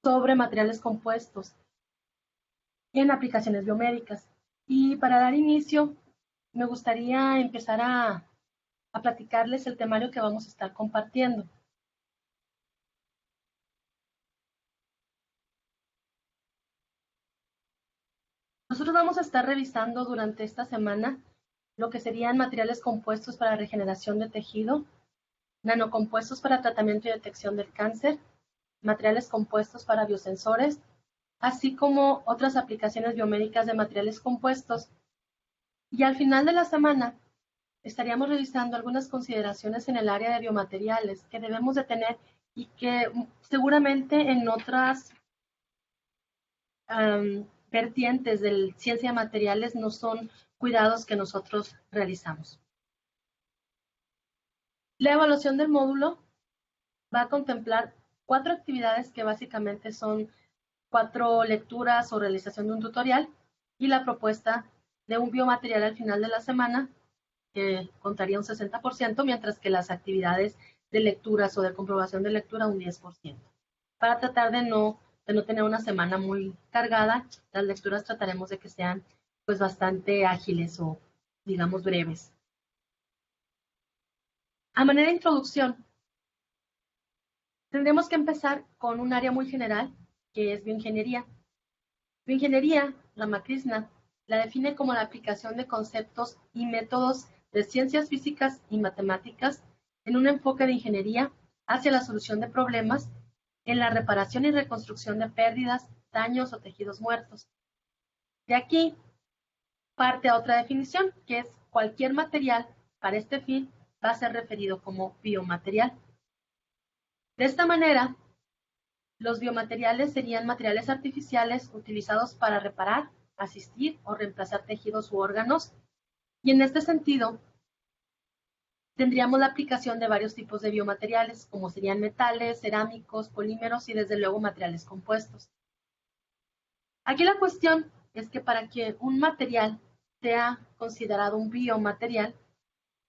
sobre materiales compuestos en aplicaciones biomédicas. Y para dar inicio, me gustaría empezar a platicarles el temario que vamos a estar compartiendo. Nosotros vamos a estar revisando durante esta semana lo que serían materiales compuestos para regeneración de tejido, nanocompuestos para tratamiento y detección del cáncer, materiales compuestos para biosensores, así como otras aplicaciones biomédicas de materiales compuestos. Y al final de la semana estaríamos revisando algunas consideraciones en el área de biomateriales que debemos de tener y que seguramente en otras vertientes de ciencia de materiales no son cuidados que nosotros realizamos. La evaluación del módulo va a contemplar 4 actividades que básicamente son 4 lecturas o realización de un tutorial y la propuesta de un biomaterial al final de la semana que contaría un 60%, mientras que las actividades de lecturas o de comprobación de lectura un 10%. Para tratar de no tener una semana muy cargada, las lecturas trataremos de que sean pues bastante ágiles o digamos breves. A manera de introducción, tendremos que empezar con un área muy general, que es bioingeniería. Bioingeniería, Ramakrishna, la define como la aplicación de conceptos y métodos de ciencias físicas y matemáticas en un enfoque de ingeniería hacia la solución de problemas en la reparación y reconstrucción de pérdidas, daños o tejidos muertos. De aquí parte a otra definición, que es cualquier material para este fin va a ser referido como biomaterial. De esta manera, los biomateriales serían materiales artificiales utilizados para reparar, asistir o reemplazar tejidos u órganos. Y en este sentido, tendríamos la aplicación de varios tipos de biomateriales, como serían metales, cerámicos, polímeros y desde luego materiales compuestos. Aquí la cuestión es que para que un material sea considerado un biomaterial,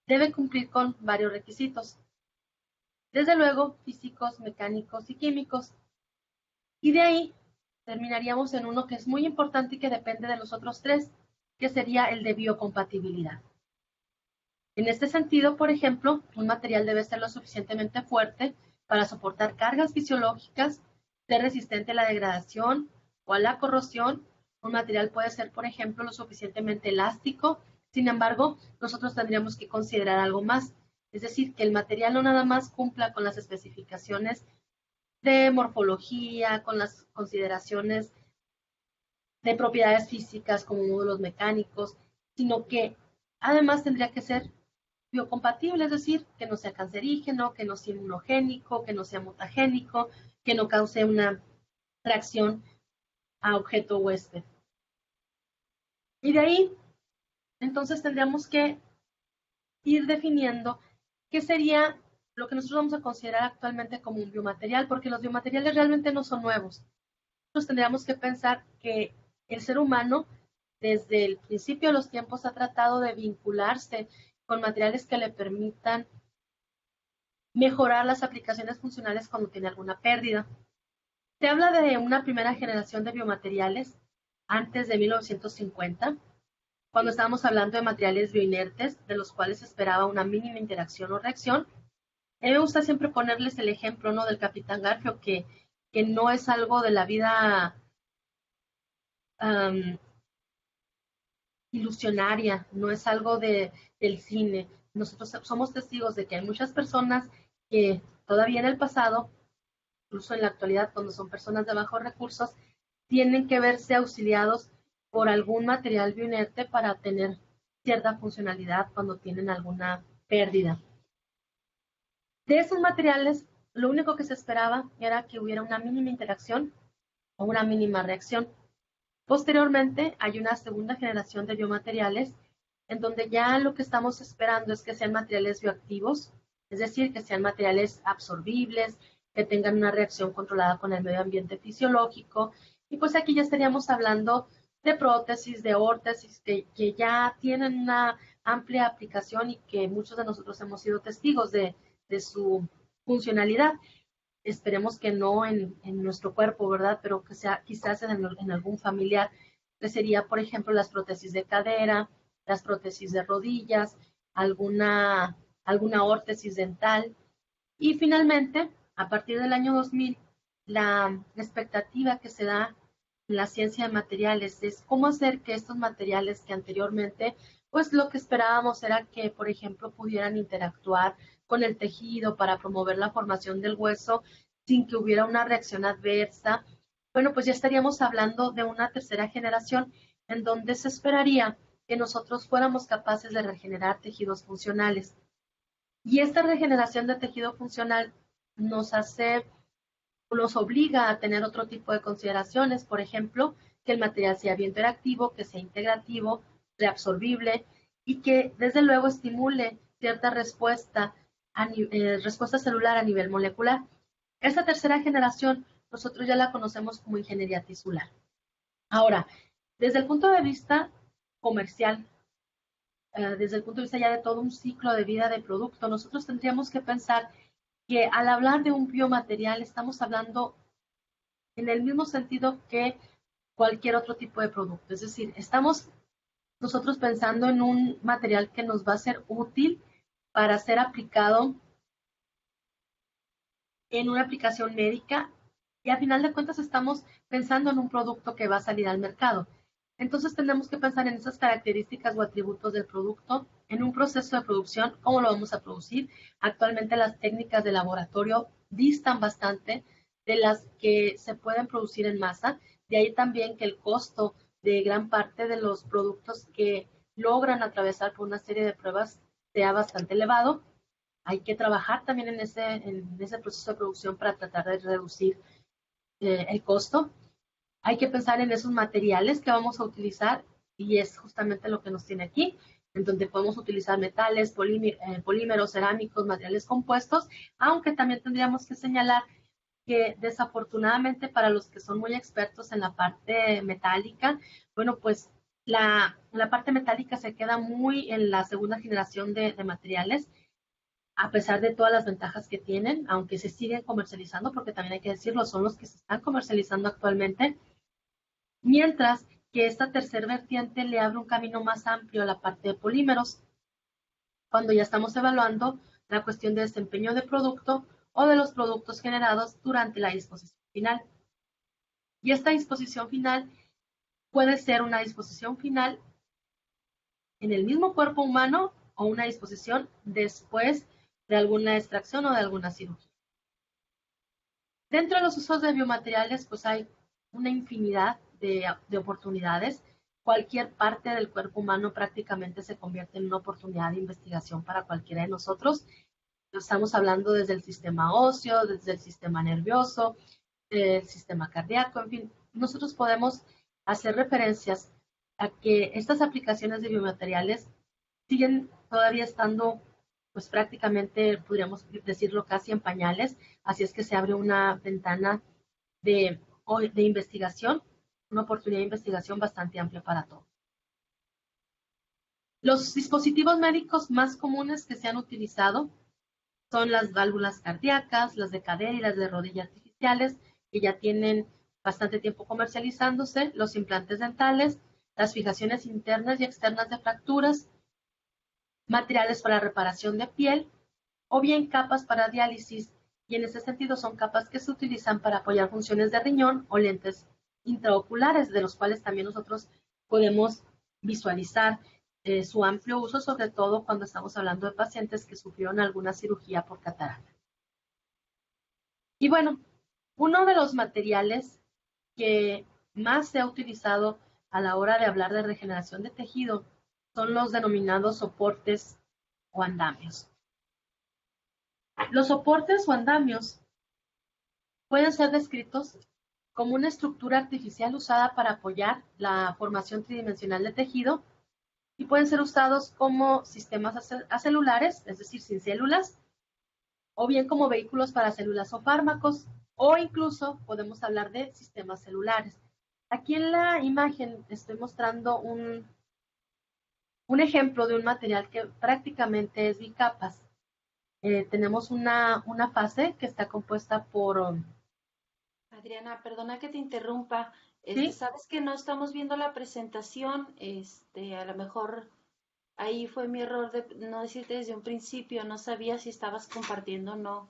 debe cumplir con varios requisitos. Desde luego, físicos, mecánicos y químicos. Y de ahí terminaríamos en uno que es muy importante y que depende de los otros 3, que sería el de biocompatibilidad. En este sentido, por ejemplo, un material debe ser lo suficientemente fuerte para soportar cargas fisiológicas, ser resistente a la degradación o a la corrosión. Un material puede ser, por ejemplo, lo suficientemente elástico. Sin embargo, nosotros tendríamos que considerar algo más, es decir, que el material no nada más cumpla con las especificaciones de morfología, con las consideraciones de propiedades físicas como módulos mecánicos, sino que además tendría que ser biocompatible, es decir, que no sea cancerígeno, que no sea inmunogénico, que no sea mutagénico, que no cause una reacción a objeto huésped. Y de ahí, entonces tendríamos que ir definiendo qué sería lo que nosotros vamos a considerar actualmente como un biomaterial, porque los biomateriales realmente no son nuevos. Nosotros tendríamos que pensar que el ser humano desde el principio de los tiempos ha tratado de vincularse con materiales que le permitan mejorar las aplicaciones funcionales cuando tiene alguna pérdida. Se habla de una primera generación de biomateriales antes de 1950, cuando estábamos hablando de materiales bioinertes, de los cuales se esperaba una mínima interacción o reacción. A mí me gusta siempre ponerles el ejemplo, ¿no?, del Capitán Garfio, que no es algo de la vida ilusionaria, no es algo del cine. Nosotros somos testigos de que hay muchas personas que todavía en el pasado, incluso en la actualidad, cuando son personas de bajos recursos, tienen que verse auxiliados por algún material bioinerte para tener cierta funcionalidad cuando tienen alguna pérdida. De esos materiales, lo único que se esperaba era que hubiera una mínima interacción o una mínima reacción. Posteriormente, hay una segunda generación de biomateriales en donde ya lo que estamos esperando es que sean materiales bioactivos, es decir, que sean materiales absorbibles, que tengan una reacción controlada con el medio ambiente fisiológico. Y pues aquí ya estaríamos hablando de prótesis, de órtesis, que ya tienen una amplia aplicación y que muchos de nosotros hemos sido testigos de su funcionalidad. esperemos que no en nuestro cuerpo, ¿verdad? Pero que sea quizás en algún familiar, que sería, por ejemplo, las prótesis de cadera, las prótesis de rodillas, alguna órtesis dental. Y finalmente, a partir del año 2000, la expectativa que se da en la ciencia de materiales es cómo hacer que estos materiales que anteriormente, pues lo que esperábamos era que, por ejemplo, pudieran interactuar con el tejido para promover la formación del hueso sin que hubiera una reacción adversa. Bueno, pues ya estaríamos hablando de una tercera generación en donde se esperaría que nosotros fuéramos capaces de regenerar tejidos funcionales. Y esta regeneración de tejido funcional nos obliga a tener otro tipo de consideraciones, por ejemplo, que el material sea biointeractivo, que sea integrativo, reabsorbible y que desde luego estimule cierta respuesta celular a nivel molecular. Esta tercera generación nosotros ya la conocemos como ingeniería tisular. Ahora, desde el punto de vista comercial, desde el punto de vista ya de todo un ciclo de vida de producto, nosotros tendríamos que pensar que al hablar de un biomaterial estamos hablando en el mismo sentido que cualquier otro tipo de producto. Es decir, estamos nosotros pensando en un material que nos va a ser útil para ser aplicado en una aplicación médica y a final de cuentas estamos pensando en un producto que va a salir al mercado. Entonces tenemos que pensar en esas características o atributos del producto, en un proceso de producción, cómo lo vamos a producir. Actualmente las técnicas de laboratorio distan bastante de las que se pueden producir en masa. De ahí también que el costo de gran parte de los productos que logran atravesar por una serie de pruebas sea bastante elevado. Hay que trabajar también en ese proceso de producción para tratar de reducir el costo. Hay que pensar en esos materiales que vamos a utilizar y es justamente lo que nos tiene aquí, en donde podemos utilizar metales, polímeros, cerámicos, materiales compuestos, aunque también tendríamos que señalar que desafortunadamente para los que son muy expertos en la parte metálica, bueno, pues la parte metálica se queda muy en la segunda generación de materiales, a pesar de todas las ventajas que tienen, aunque se siguen comercializando, porque también hay que decirlo, son los que se están comercializando actualmente, mientras que esta tercer vertiente le abre un camino más amplio a la parte de polímeros, cuando ya estamos evaluando la cuestión de desempeño de producto o de los productos generados durante la disposición final. Y esta disposición final puede ser una disposición final en el mismo cuerpo humano o una disposición después de alguna extracción o de alguna cirugía. Dentro de los usos de biomateriales, pues hay una infinidad de oportunidades. Cualquier parte del cuerpo humano prácticamente se convierte en una oportunidad de investigación para cualquiera de nosotros. Estamos hablando desde el sistema óseo, desde el sistema nervioso, el sistema cardíaco, en fin. Nosotros podemos hacer referencias a que estas aplicaciones de biomateriales siguen todavía estando, pues prácticamente, podríamos decirlo, casi en pañales, así es que se abre una ventana de investigación, una oportunidad de investigación bastante amplia para todos. Los dispositivos médicos más comunes que se han utilizado son las válvulas cardíacas, las de cadera y las de rodilla artificiales, que ya tienen bastante tiempo comercializándose, los implantes dentales, las fijaciones internas y externas de fracturas, materiales para reparación de piel o bien capas para diálisis, y en ese sentido son capas que se utilizan para apoyar funciones de riñón o lentes intraoculares, de los cuales también nosotros podemos visualizar su amplio uso, sobre todo cuando estamos hablando de pacientes que sufrieron alguna cirugía por catarata. Y bueno, uno de los materiales que más se ha utilizado a la hora de hablar de regeneración de tejido son los denominados soportes o andamios. Los soportes o andamios pueden ser descritos como una estructura artificial usada para apoyar la formación tridimensional de tejido y pueden ser usados como sistemas acelulares, es decir, sin células, o bien como vehículos para células o fármacos, o incluso podemos hablar de sistemas celulares. Aquí en la imagen estoy mostrando un ejemplo de un material que prácticamente es bicapas. tenemos una fase que está compuesta por, Adriana, perdona que te interrumpa. ¿sí? Sabes que no estamos viendo la presentación. A lo mejor ahí fue mi error de no decirte desde un principio. No sabía si estabas compartiendo o no.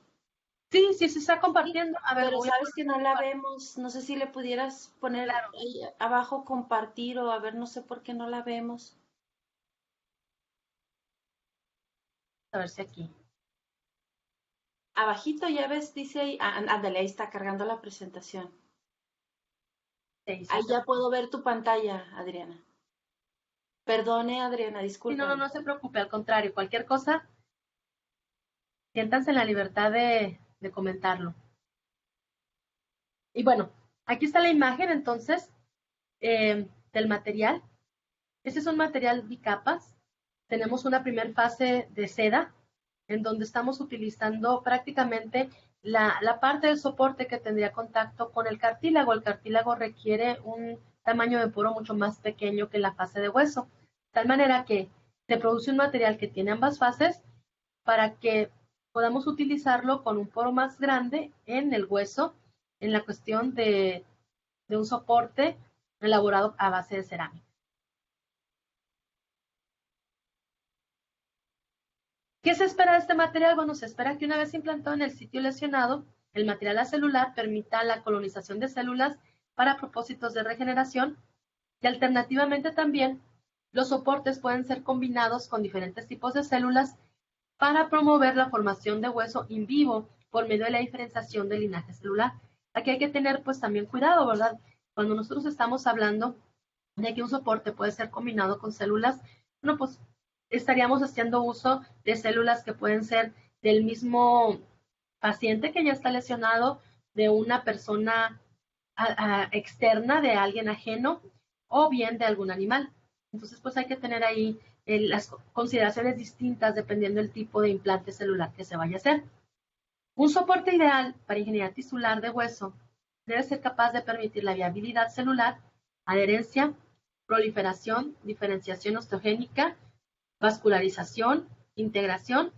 Sí, sí se está Sí, compartiendo. A ver, pero voy a sabes poner que no la vemos. No sé si le pudieras poner claro, ahí abajo compartir o a ver, no sé por qué no la vemos. a ver si aquí. Abajito ya ves, dice ahí, ándale, ahí está cargando la presentación. Sí, sí, Ahí ya puedo ver tu pantalla, Adriana. Perdone, Adriana, sí, no, no, discúlpame. no se preocupe, al contrario, cualquier cosa, siéntanse en la libertad de comentarlo. Y bueno, aquí está la imagen entonces del material. Este es un material bicapas. Tenemos una primera fase de seda, en donde estamos utilizando prácticamente la parte del soporte que tendría contacto con el cartílago. El cartílago requiere un tamaño de poro mucho más pequeño que la fase de hueso, de tal manera que se produce un material que tiene ambas fases para que podamos utilizarlo con un poro más grande en el hueso, en la cuestión de un soporte elaborado a base de cerámica. ¿Qué se espera de este material? Bueno, se espera que una vez implantado en el sitio lesionado, el material acelular permita la colonización de células para propósitos de regeneración y alternativamente también los soportes pueden ser combinados con diferentes tipos de células para promover la formación de hueso in vivo por medio de la diferenciación del linaje celular. Aquí hay que tener pues también cuidado, ¿verdad? Cuando nosotros estamos hablando de que un soporte puede ser combinado con células, bueno, pues estaríamos haciendo uso de células que pueden ser del mismo paciente que ya está lesionado, de una persona externa, de alguien ajeno, o bien de algún animal. Entonces, pues hay que tener ahí las consideraciones distintas dependiendo del tipo de implante celular que se vaya a hacer. Un soporte ideal para ingeniería tisular de hueso debe ser capaz de permitir la viabilidad celular, adherencia, proliferación, diferenciación osteogénica, vascularización, integración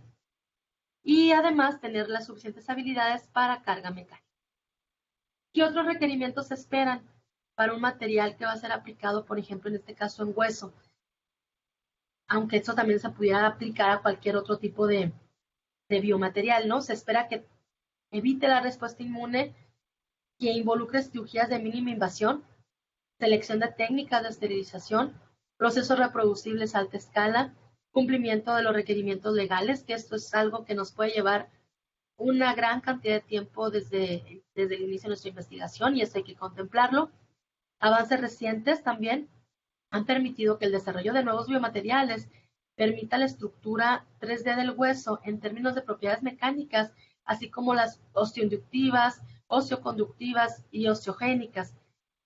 y además tener las suficientes habilidades para carga mecánica. ¿Qué otros requerimientos se esperan para un material que va a ser aplicado, por ejemplo, en este caso en hueso? Aunque eso también se pudiera aplicar a cualquier otro tipo de biomaterial, ¿no? Se espera que evite la respuesta inmune, que involucre cirugías de mínima invasión, selección de técnicas de esterilización, procesos reproducibles a alta escala, cumplimiento de los requerimientos legales, que esto es algo que nos puede llevar una gran cantidad de tiempo desde el inicio de nuestra investigación y esto hay que contemplarlo. Avances recientes también han permitido que el desarrollo de nuevos biomateriales permita la estructura 3D del hueso en términos de propiedades mecánicas, así como las osteoinductivas, osteoconductivas y osteogénicas.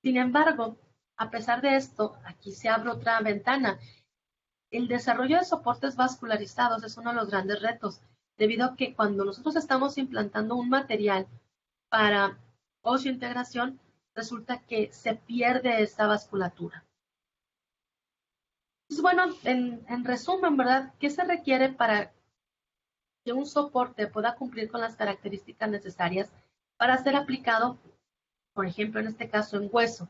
Sin embargo, a pesar de esto, aquí se abre otra ventana. El desarrollo de soportes vascularizados es uno de los grandes retos, debido a que cuando nosotros estamos implantando un material para osteointegración, resulta que se pierde esa vasculatura. Pues bueno, en resumen, ¿verdad? ¿Qué se requiere para que un soporte pueda cumplir con las características necesarias para ser aplicado, por ejemplo, en este caso en hueso?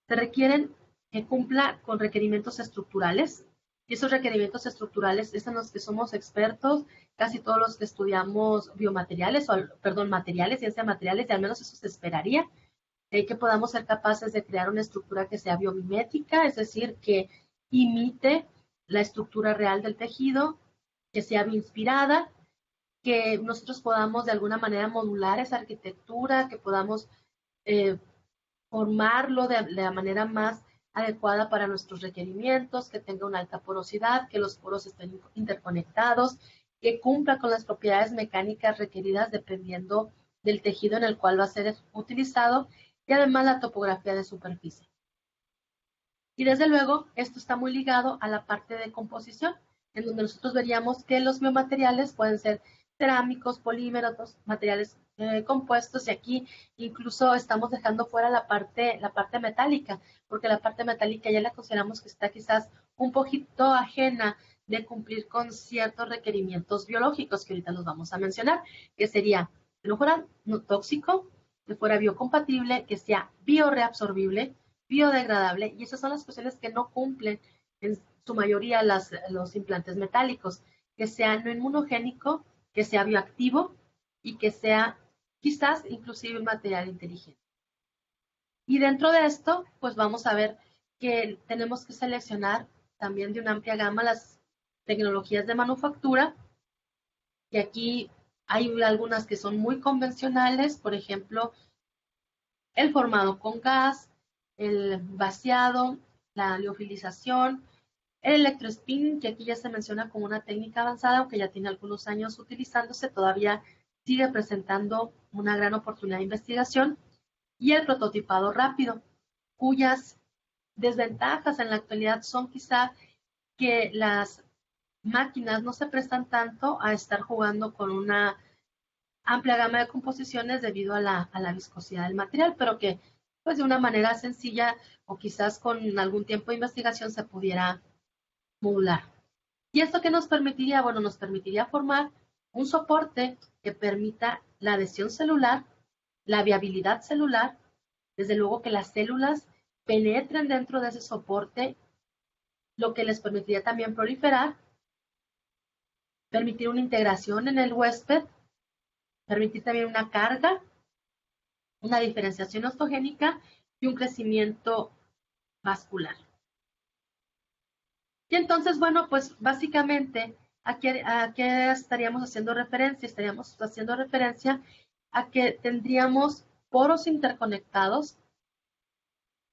Se requieren que cumpla con requerimientos estructurales, y esos requerimientos estructurales es en los que somos expertos, casi todos los que estudiamos biomateriales, o perdón, materiales, ciencia de materiales, y al menos eso se esperaría, que podamos ser capaces de crear una estructura que sea biomimética, es decir, que imite la estructura real del tejido, que sea bioinspirada, que nosotros podamos de alguna manera modular esa arquitectura, que podamos eh, formarlo de la manera más adecuada para nuestros requerimientos, que tenga una alta porosidad, que los poros estén interconectados, que cumpla con las propiedades mecánicas requeridas dependiendo del tejido en el cual va a ser utilizado y además la topografía de superficie. Y desde luego, esto está muy ligado a la parte de composición, en donde nosotros veríamos que los biomateriales pueden ser cerámicos, polímeros, materiales compuestos, y aquí incluso estamos dejando fuera la parte metálica, porque la parte metálica ya la consideramos que está quizás un poquito ajena de cumplir con ciertos requerimientos biológicos que ahorita los vamos a mencionar, que sería que no fuera no tóxico, que fuera biocompatible, que sea bioreabsorbible, biodegradable, y esas son las cuestiones que no cumplen en su mayoría los implantes metálicos, que sea no inmunogénico, que sea bioactivo y que sea quizás inclusive un material inteligente. Y dentro de esto, pues vamos a ver que tenemos que seleccionar también de una amplia gama las tecnologías de manufactura, y aquí hay algunas que son muy convencionales, por ejemplo, el formado con gas, el vaciado, la liofilización, el electrospinning, que aquí ya se menciona como una técnica avanzada, aunque ya tiene algunos años utilizándose, todavía sigue presentando una gran oportunidad de investigación, y el prototipado rápido, cuyas desventajas en la actualidad son quizá que las máquinas no se prestan tanto a estar jugando con una amplia gama de composiciones debido a la viscosidad del material, pero que pues de una manera sencilla o quizás con algún tiempo de investigación se pudiera modular. ¿Y esto qué nos permitiría? Bueno, nos permitiría formar un soporte que permita la adhesión celular, la viabilidad celular, desde luego que las células penetren dentro de ese soporte, lo que les permitiría también proliferar, permitir una integración en el huésped, permitir también una carga, una diferenciación ostogénica y un crecimiento vascular. Y entonces, bueno, pues básicamente, ¿a qué estaríamos haciendo referencia? Estaríamos haciendo referencia a que tendríamos poros interconectados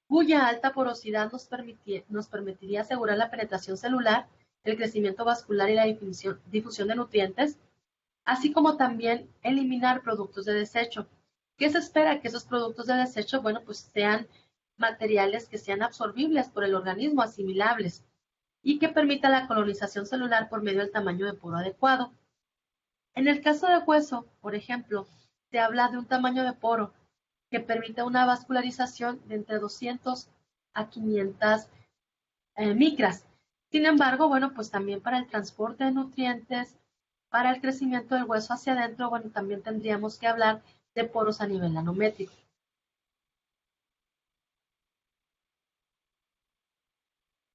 cuya alta porosidad nos permitiría asegurar la penetración celular, el crecimiento vascular y la difusión de nutrientes, así como también eliminar productos de desecho. ¿Qué se espera? Que esos productos de desecho, bueno, pues sean materiales que sean absorbibles por el organismo, asimilables, y que permita la colonización celular por medio del tamaño de poro adecuado. En el caso de hueso, por ejemplo, se habla de un tamaño de poro que permite una vascularización de entre 200 a 500 micras. Sin embargo, bueno, pues también para el transporte de nutrientes, para el crecimiento del hueso hacia adentro, bueno, también tendríamos que hablar de poros a nivel nanométrico.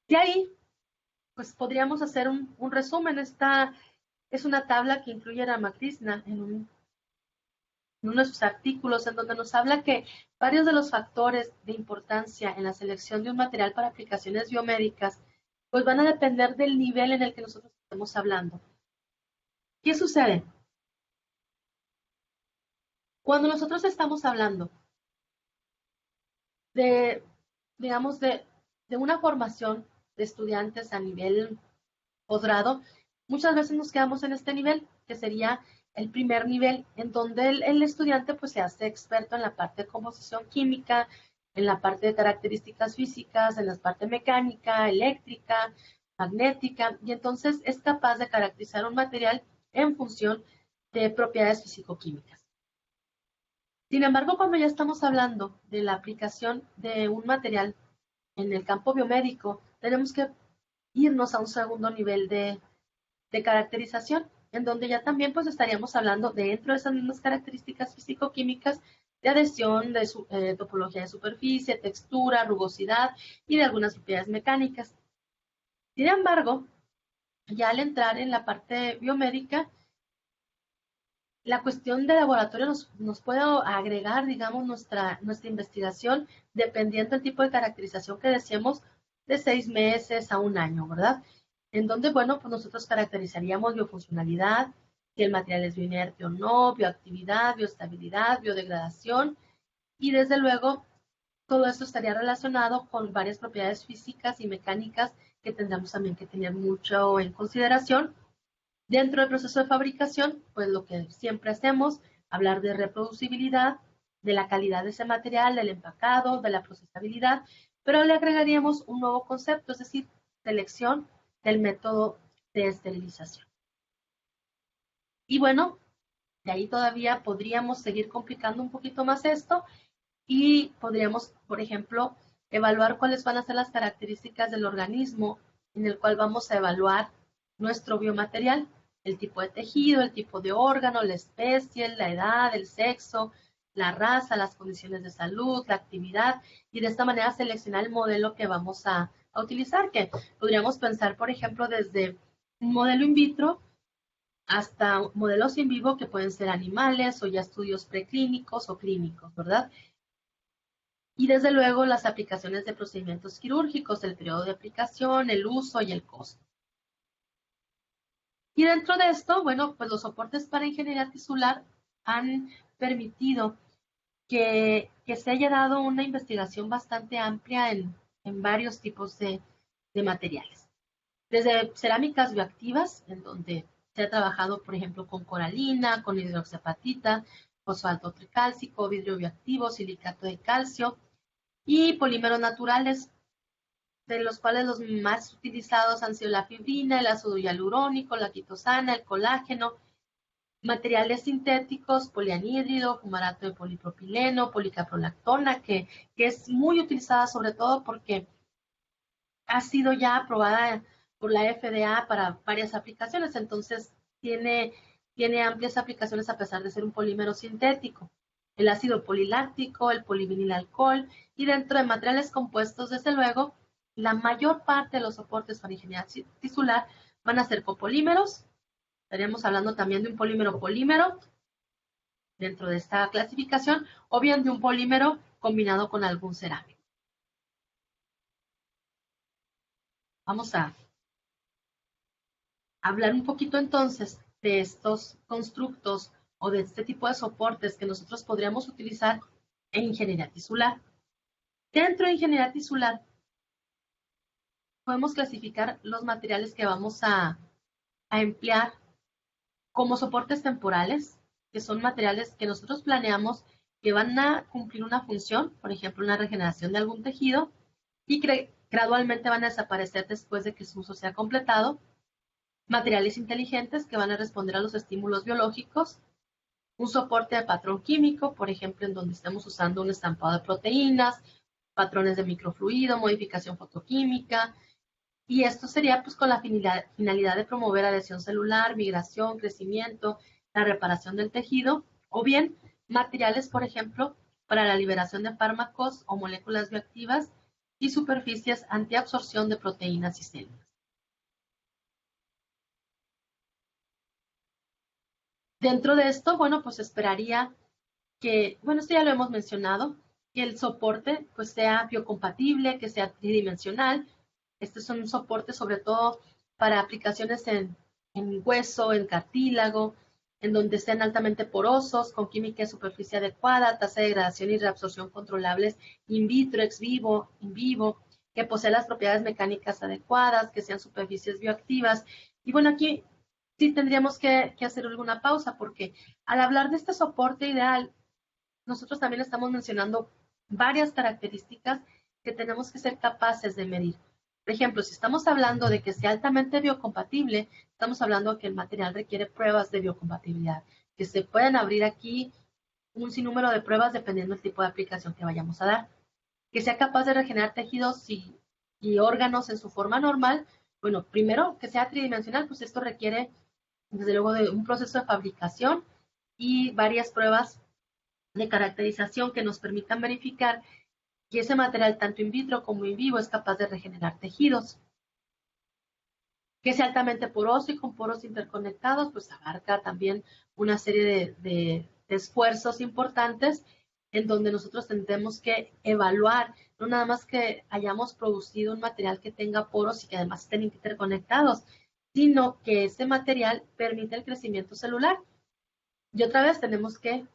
De ahí, pues podríamos hacer un resumen. Esta es una tabla que incluye Ramakrishna en uno de sus artículos, en donde nos habla que varios de los factores de importancia en la selección de un material para aplicaciones biomédicas, pues van a depender del nivel en el que nosotros estemos hablando. ¿Qué sucede? Cuando nosotros estamos hablando de, digamos, de una formación de estudiantes a nivel posgrado, muchas veces nos quedamos en este nivel, que sería el primer nivel, en donde el estudiante pues se hace experto en la parte de composición química, en la parte de características físicas, en la parte mecánica, eléctrica, magnética, y entonces es capaz de caracterizar un material en función de propiedades físico-químicas. Sin embargo, cuando ya estamos hablando de la aplicación de un material en el campo biomédico, tenemos que irnos a un segundo nivel de caracterización, en donde ya también pues estaríamos hablando dentro de esas mismas características físico-químicas de adhesión, de topología de superficie, textura, rugosidad y de algunas propiedades mecánicas. Sin embargo, ya al entrar en la parte biomédica, la cuestión de laboratorio nos puede agregar, digamos, nuestra investigación dependiendo del tipo de caracterización que deseemos, de 6 meses a un año, ¿verdad? En donde, bueno, pues nosotros caracterizaríamos biofuncionalidad, si el material es bioinerte o no, bioactividad, bioestabilidad, biodegradación, y desde luego todo esto estaría relacionado con varias propiedades físicas y mecánicas que tendremos también que tener mucho en consideración. Dentro del proceso de fabricación, pues lo que siempre hacemos, hablar de reproducibilidad, de la calidad de ese material, del empacado, de la procesabilidad, pero le agregaríamos un nuevo concepto, es decir, selección del método de esterilización. Y bueno, de ahí todavía podríamos seguir complicando un poquito más esto y podríamos, por ejemplo, evaluar cuáles van a ser las características del organismo en el cual vamos a evaluar nuestro biomaterial, el tipo de tejido, el tipo de órgano, la especie, la edad, el sexo, la raza, las condiciones de salud, la actividad, y de esta manera seleccionar el modelo que vamos a utilizar, que podríamos pensar, por ejemplo, desde un modelo in vitro hasta modelos in vivo que pueden ser animales o ya estudios preclínicos o clínicos, ¿verdad? Y desde luego las aplicaciones de procedimientos quirúrgicos, el periodo de aplicación, el uso y el costo. Y dentro de esto, bueno, pues los soportes para ingeniería tisular han permitido que se haya dado una investigación bastante amplia en varios tipos de materiales. Desde cerámicas bioactivas, en donde se ha trabajado, por ejemplo, con coralina, con hidroxiapatita, fosfato tricálcico, vidrio bioactivo, silicato de calcio y polímeros naturales, de los cuales los más utilizados han sido la fibrina, el ácido hialurónico, la quitosana, el colágeno, materiales sintéticos, polianhídrido, fumarato de polipropileno, policaprolactona, que es muy utilizada sobre todo porque ha sido ya aprobada por la FDA para varias aplicaciones, entonces tiene amplias aplicaciones a pesar de ser un polímero sintético. El ácido poliláctico, el polivinilalcohol, y dentro de materiales compuestos, desde luego, la mayor parte de los soportes para ingeniería tisular van a ser copolímeros. Estaríamos hablando también de un polímero dentro de esta clasificación, o bien de un polímero combinado con algún cerámico. Vamos a hablar un poquito entonces de estos constructos o de este tipo de soportes que nosotros podríamos utilizar en ingeniería tisular. Dentro de ingeniería tisular podemos clasificar los materiales que vamos a emplear como soportes temporales, que son materiales que nosotros planeamos que van a cumplir una función, por ejemplo, una regeneración de algún tejido, y que gradualmente van a desaparecer después de que su uso sea completado. Materiales inteligentes que van a responder a los estímulos biológicos, un soporte de patrón químico, por ejemplo, en donde estemos usando un estampado de proteínas, patrones de microfluido, modificación fotoquímica, y esto sería pues con la finalidad de promover adhesión celular, migración, crecimiento, la reparación del tejido, o bien materiales, por ejemplo, para la liberación de fármacos o moléculas bioactivas y superficies antiabsorción de proteínas y células. Dentro de esto, bueno, pues esperaría que, bueno, esto ya lo hemos mencionado, que el soporte pues sea biocompatible, que sea tridimensional. Este es un soporte sobre todo para aplicaciones en hueso, en cartílago, en donde sean altamente porosos, con química de superficie adecuada, tasa de degradación y reabsorción controlables in vitro, ex vivo, in vivo, que posea las propiedades mecánicas adecuadas, que sean superficies bioactivas. Y bueno, aquí sí tendríamos que hacer alguna pausa porque al hablar de este soporte ideal, nosotros también estamos mencionando varias características que tenemos que ser capaces de medir. Por ejemplo, si estamos hablando de que sea altamente biocompatible, estamos hablando que el material requiere pruebas de biocompatibilidad, que se pueden abrir aquí un sinnúmero de pruebas dependiendo del tipo de aplicación que vayamos a dar. Que sea capaz de regenerar tejidos y órganos en su forma normal. Bueno, primero, que sea tridimensional, pues esto requiere, desde luego, de un proceso de fabricación y varias pruebas de caracterización que nos permitan verificar que ese material, tanto in vitro como in vivo, es capaz de regenerar tejidos. Que sea altamente poroso y con poros interconectados, pues abarca también una serie de esfuerzos importantes en donde nosotros tendremos que evaluar, no nada más que hayamos producido un material que tenga poros y que además estén interconectados, sino que ese material permite el crecimiento celular. Y otra vez tenemos que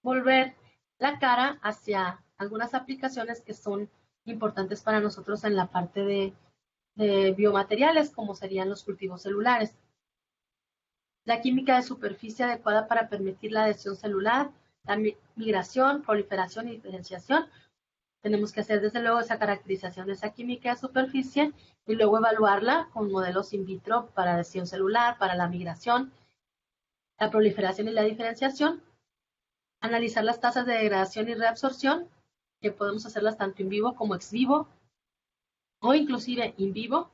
volver la cara hacia algunas aplicaciones que son importantes para nosotros en la parte de biomateriales, como serían los cultivos celulares. La química de superficie adecuada para permitir la adhesión celular, la migración, proliferación y diferenciación. Tenemos que hacer desde luego esa caracterización de esa química de superficie y luego evaluarla con modelos in vitro para adhesión celular, para la migración, la proliferación y la diferenciación. Analizar las tasas de degradación y reabsorción, que podemos hacerlas tanto in vivo como ex vivo, o inclusive in vivo.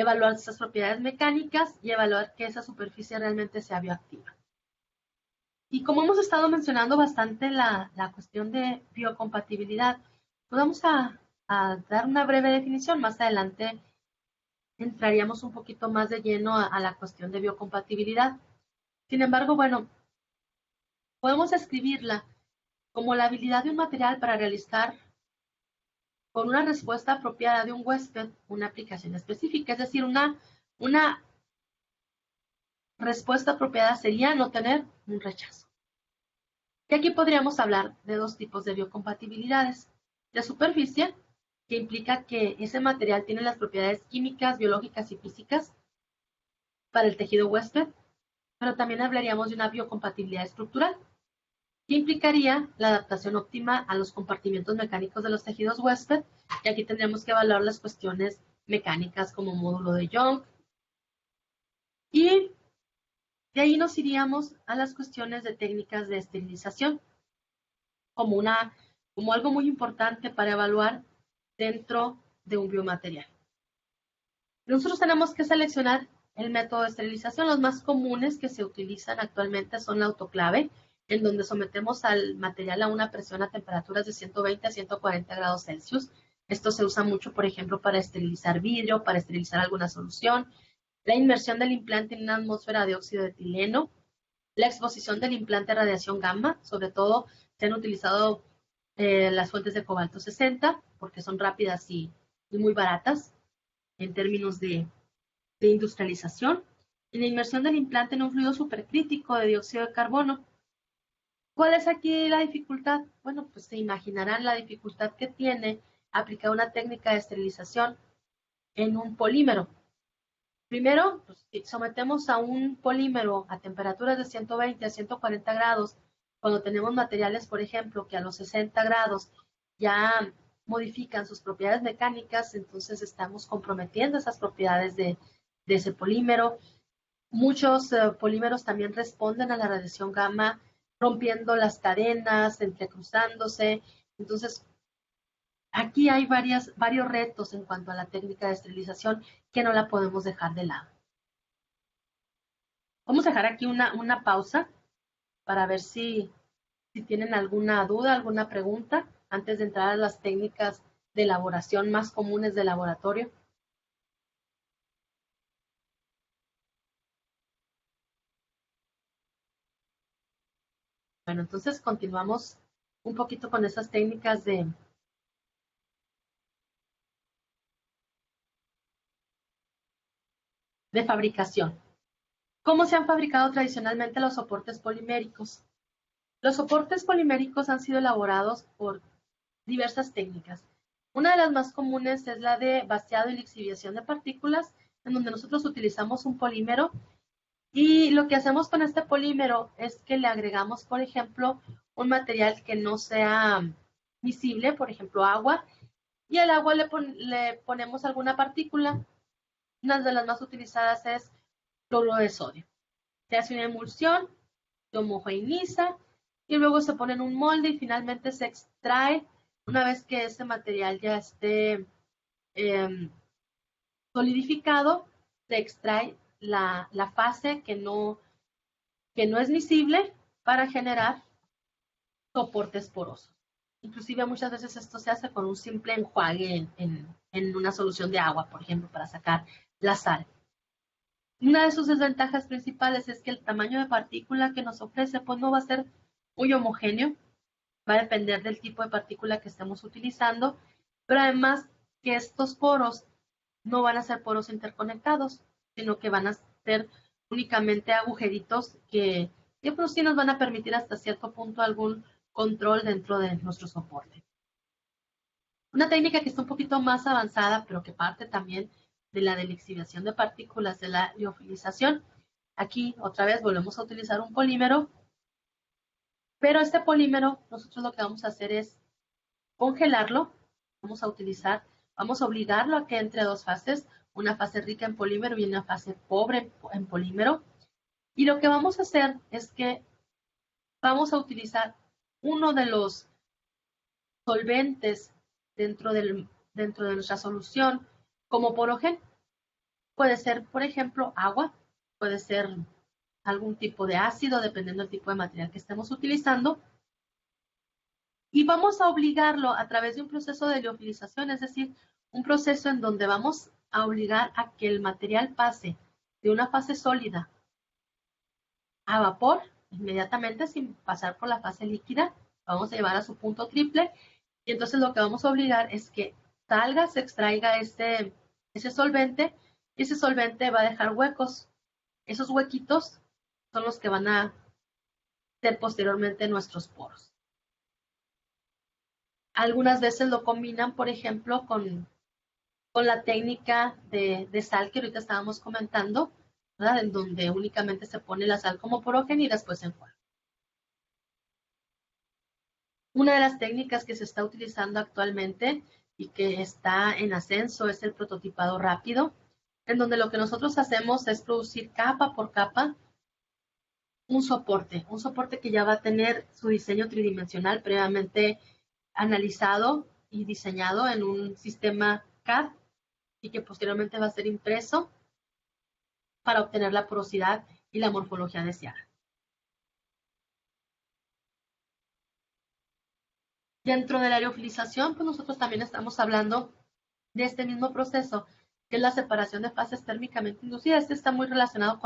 evaluar esas propiedades mecánicas y evaluar que esa superficie realmente sea bioactiva. Y como hemos estado mencionando bastante la cuestión de biocompatibilidad, pues vamos a dar una breve definición. Más adelante entraríamos un poquito más de lleno a la cuestión de biocompatibilidad. Sin embargo, bueno, podemos describirla como la habilidad de un material para realizar con una respuesta apropiada de un huésped una aplicación específica. Es decir, una respuesta apropiada sería no tener un rechazo. Y aquí podríamos hablar de dos tipos de biocompatibilidades. De superficie, que implica que ese material tiene las propiedades químicas, biológicas y físicas para el tejido huésped, pero también hablaríamos de una biocompatibilidad estructural, que implicaría la adaptación óptima a los compartimientos mecánicos de los tejidos huésped, y aquí tendríamos que evaluar las cuestiones mecánicas como módulo de Young. Y de ahí nos iríamos a las cuestiones de técnicas de esterilización, como algo muy importante para evaluar dentro de un biomaterial. Nosotros tenemos que seleccionar el método de esterilización. Los más comunes que se utilizan actualmente son la autoclave, en donde sometemos al material a una presión a temperaturas de 120 a 140 grados Celsius. Esto se usa mucho, por ejemplo, para esterilizar vidrio, para esterilizar alguna solución. La inmersión del implante en una atmósfera de óxido de etileno. La exposición del implante a radiación gamma, sobre todo se han utilizado las fuentes de cobalto 60, porque son rápidas y muy baratas en términos de industrialización. Y la inmersión del implante en un fluido supercrítico de dióxido de carbono. ¿Cuál es aquí la dificultad? Bueno, pues se imaginarán la dificultad que tiene aplicar una técnica de esterilización en un polímero. Primero, pues, si sometemos a un polímero a temperaturas de 120 a 140 grados, cuando tenemos materiales, por ejemplo, que a los 60 grados ya modifican sus propiedades mecánicas, entonces estamos comprometiendo esas propiedades de ese polímero. Muchos polímeros también responden a la radiación gamma, rompiendo las cadenas, entrecruzándose. Entonces, aquí hay varios retos en cuanto a la técnica de esterilización que no la podemos dejar de lado. Vamos a dejar aquí una pausa para ver si tienen alguna duda, alguna pregunta, antes de entrar a las técnicas de elaboración más comunes de laboratorio. Bueno, entonces continuamos un poquito con esas técnicas de fabricación. ¿Cómo se han fabricado tradicionalmente los soportes poliméricos? Los soportes poliméricos han sido elaborados por diversas técnicas. Una de las más comunes es la de vaciado y lixiviación de partículas, en donde nosotros utilizamos un polímero y lo que hacemos con este polímero es que le agregamos, por ejemplo, un material que no sea miscible, por ejemplo, agua, y al agua le ponemos alguna partícula. Una de las más utilizadas es cloruro de sodio. Se hace una emulsión, se homogeneiza y luego se pone en un molde y finalmente se extrae. Una vez que ese material ya esté solidificado, se extrae la fase que no es miscible para generar soportes porosos. Inclusive muchas veces esto se hace con un simple enjuague en una solución de agua, por ejemplo, para sacar la sal. Una de sus desventajas principales es que el tamaño de partícula que nos ofrece pues no va a ser muy homogéneo, va a depender del tipo de partícula que estemos utilizando, pero además que estos poros no van a ser poros interconectados, sino que van a ser únicamente agujeritos que pues sí nos van a permitir hasta cierto punto algún control dentro de nuestro soporte. Una técnica que está un poquito más avanzada, pero que parte también de la delixiviación de partículas, de la liofilización. Aquí otra vez volvemos a utilizar un polímero, pero este polímero nosotros lo que vamos a hacer es congelarlo. Vamos a obligarlo a que entre dos fases, una fase rica en polímero y una fase pobre en polímero. Y lo que vamos a hacer es que vamos a utilizar uno de los solventes dentro de nuestra solución como porogen. Puede ser, por ejemplo, agua, puede ser algún tipo de ácido, dependiendo del tipo de material que estemos utilizando. Y vamos a obligarlo a través de un proceso de liofilización, es decir, un proceso en donde vamos a obligar a que el material pase de una fase sólida a vapor inmediatamente sin pasar por la fase líquida. Vamos a llevar a su punto triple y entonces lo que vamos a obligar es que salga, se extraiga ese solvente y ese solvente va a dejar huecos. Esos huequitos son los que van a ser posteriormente nuestros poros. Algunas veces lo combinan, por ejemplo, con la técnica de sal que ahorita estábamos comentando, ¿verdad? En donde únicamente se pone la sal como porogen y después se enjuaga. Una de las técnicas que se está utilizando actualmente y que está en ascenso es el prototipado rápido, en donde lo que nosotros hacemos es producir capa por capa un soporte que ya va a tener su diseño tridimensional previamente analizado y diseñado en un sistema CAD y que posteriormente va a ser impreso para obtener la porosidad y la morfología deseada. Dentro de la liofilización, pues nosotros también estamos hablando de este mismo proceso, que es la separación de fases térmicamente inducidas. Este está muy relacionado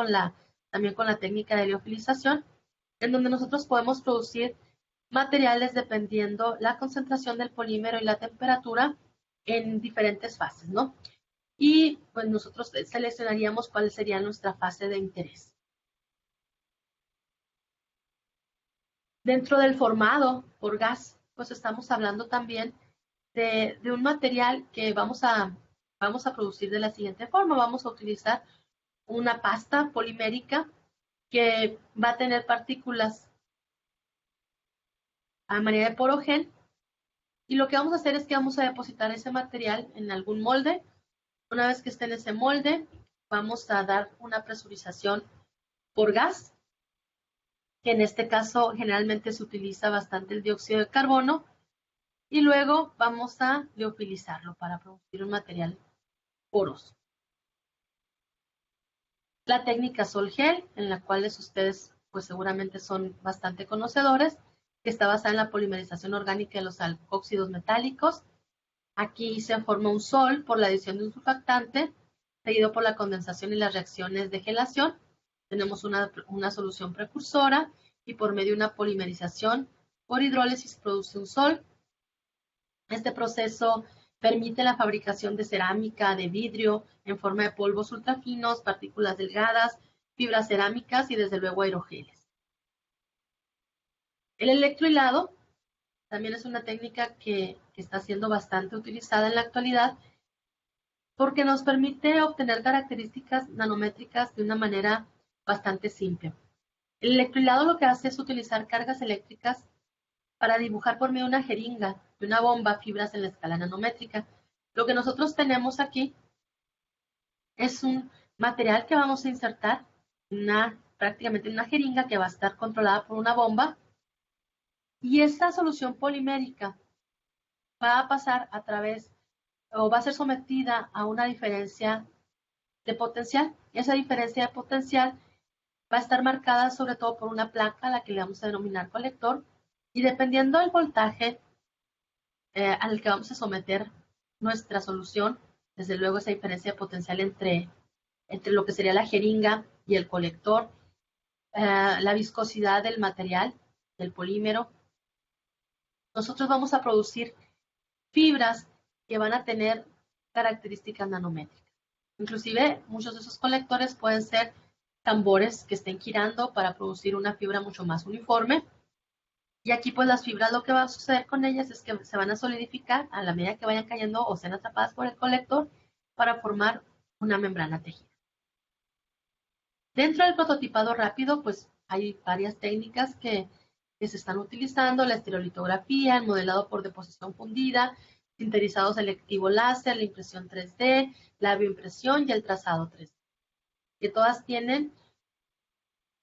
también con la técnica de liofilización, en donde nosotros podemos producir materiales dependiendo la concentración del polímero y la temperatura en diferentes fases, ¿no? Y pues nosotros seleccionaríamos cuál sería nuestra fase de interés. Dentro del formado por gas, pues estamos hablando también de un material que vamos a producir de la siguiente forma. Vamos a utilizar una pasta polimérica que va a tener partículas a manera de porogen. Y lo que vamos a hacer es que vamos a depositar ese material en algún molde. Una vez que esté en ese molde, vamos a dar una presurización por gas, que en este caso generalmente se utiliza bastante el dióxido de carbono. Y luego vamos a liofilizarlo para producir un material poroso. La técnica Sol-Gel, en la cual ustedes pues seguramente son bastante conocedores, que está basada en la polimerización orgánica de los alcóxidos metálicos. Aquí se forma un sol por la adición de un surfactante, seguido por la condensación y las reacciones de gelación. Tenemos una solución precursora y por medio de una polimerización por hidrólisis se produce un sol. Este proceso permite la fabricación de cerámica, de vidrio, en forma de polvos ultrafinos, partículas delgadas, fibras cerámicas y desde luego aerogeles. El electrohilado también es una técnica que está siendo bastante utilizada en la actualidad porque nos permite obtener características nanométricas de una manera bastante simple. El electrohilado lo que hace es utilizar cargas eléctricas para dibujar por medio de una jeringa, de una bomba, fibras en la escala nanométrica. Lo que nosotros tenemos aquí es un material que vamos a insertar prácticamente en una jeringa que va a estar controlada por una bomba y esta solución polimérica va a pasar a través o va a ser sometida a una diferencia de potencial y esa diferencia de potencial va a estar marcada sobre todo por una placa a la que le vamos a denominar colector y dependiendo del voltaje al que vamos a someter nuestra solución, desde luego esa diferencia de potencial entre lo que sería la jeringa y el colector, la viscosidad del material, del polímero. Nosotros vamos a producir fibras que van a tener características nanométricas. Inclusive muchos de esos colectores pueden ser tambores que estén girando para producir una fibra mucho más uniforme. Y aquí pues las fibras lo que va a suceder con ellas es que se van a solidificar a la medida que vayan cayendo o sean atrapadas por el colector para formar una membrana tejida. Dentro del prototipado rápido pues hay varias técnicas que se están utilizando, la estereolitografía, el modelado por deposición fundida, sinterizado selectivo láser, la impresión 3D, la bioimpresión y el trazado 3D, que todas tienen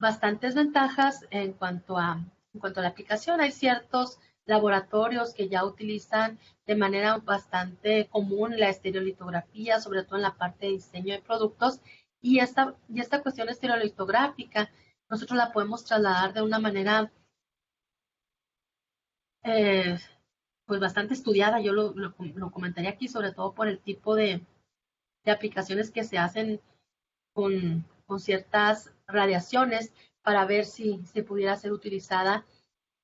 bastantes ventajas en cuanto a la aplicación. Hay ciertos laboratorios que ya utilizan de manera bastante común la estereolitografía, sobre todo en la parte de diseño de productos, y esta cuestión estereolitográfica nosotros la podemos trasladar de una manera pues bastante estudiada. Yo lo comentaría aquí, sobre todo por el tipo de aplicaciones que se hacen con ciertas radiaciones para ver si se pudiera ser utilizada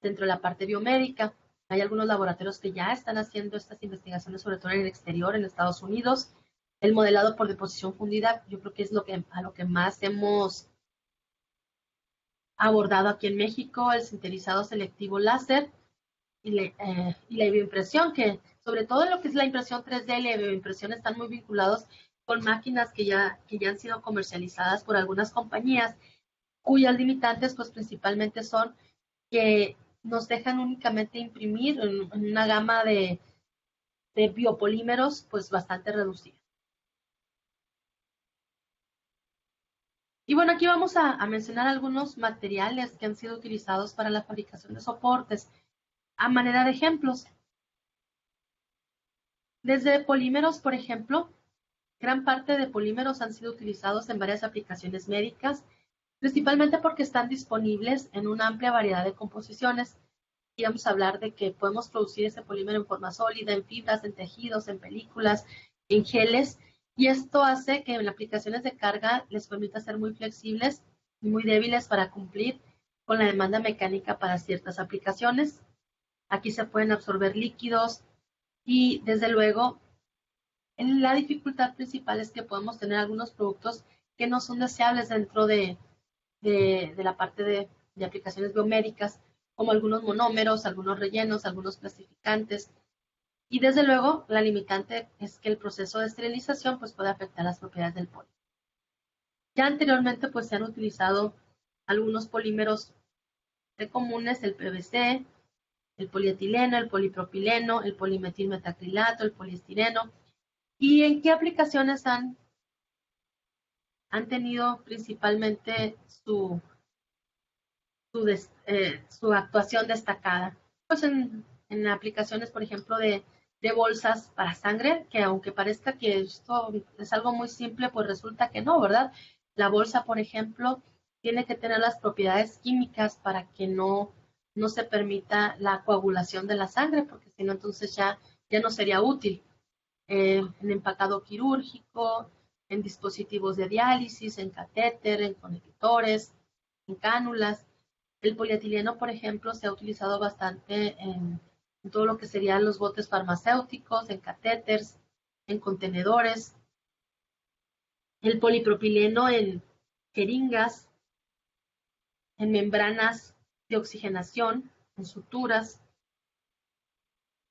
dentro de la parte biomédica. Hay algunos laboratorios que ya están haciendo estas investigaciones, sobre todo en el exterior, en Estados Unidos. El modelado por deposición fundida, yo creo que es a lo que más hemos abordado aquí en México, el sintetizado selectivo láser y la bioimpresión, que sobre todo en lo que es la impresión 3D y la bioimpresión están muy vinculados con máquinas que ya han sido comercializadas por algunas compañías, cuyas limitantes pues principalmente son que nos dejan únicamente imprimir en una gama de biopolímeros pues bastante reducida. Y bueno, aquí vamos a mencionar algunos materiales que han sido utilizados para la fabricación de soportes a manera de ejemplos. Desde polímeros, por ejemplo, gran parte de polímeros han sido utilizados en varias aplicaciones médicas, principalmente porque están disponibles en una amplia variedad de composiciones. Y vamos a hablar de que podemos producir ese polímero en forma sólida, en fibras, en tejidos, en películas, en geles, y esto hace que en aplicaciones de carga les permita ser muy flexibles y muy débiles para cumplir con la demanda mecánica para ciertas aplicaciones. Aquí se pueden absorber líquidos y desde luego la dificultad principal es que podemos tener algunos productos que no son deseables dentro de la parte de aplicaciones biomédicas, como algunos monómeros, algunos rellenos, algunos plastificantes. Y desde luego, la limitante es que el proceso de esterilización pues, puede afectar las propiedades del polímero. Ya anteriormente pues, se han utilizado algunos polímeros comunes, el PVC, el polietileno, el polipropileno, el polimetilmetacrilato, el poliestireno. ¿Y en qué aplicaciones han tenido principalmente su actuación destacada? Pues en aplicaciones, por ejemplo, de bolsas para sangre, que aunque parezca que esto es algo muy simple, pues resulta que no, ¿verdad? La bolsa, por ejemplo, tiene que tener las propiedades químicas para que no se permita la coagulación de la sangre, porque si no, entonces ya no sería útil. En empacado quirúrgico, en dispositivos de diálisis, en catéter, en conectores, en cánulas. El polietileno, por ejemplo, se ha utilizado bastante en todo lo que serían los botes farmacéuticos, en catéteres, en contenedores. El polipropileno en jeringas, en membranas de oxigenación, en suturas.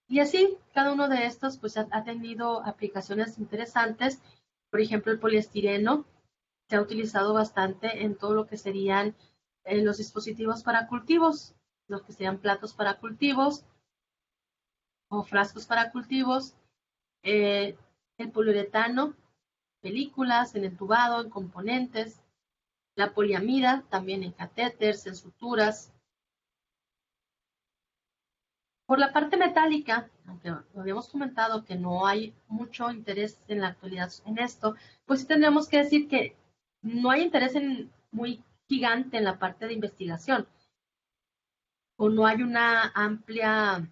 Y así, cada uno de estos pues ha tenido aplicaciones interesantes. Por ejemplo, el poliestireno se ha utilizado bastante en todo lo que serían los dispositivos para cultivos, los que serían platos para cultivos o frascos para cultivos, el poliuretano, películas, en entubado, en componentes, la poliamida, también en catéteres, en suturas. Por la parte metálica, aunque lo habíamos comentado que no hay mucho interés en la actualidad en esto, pues sí tendríamos que decir que no hay interés muy gigante en la parte de investigación, o no hay una amplia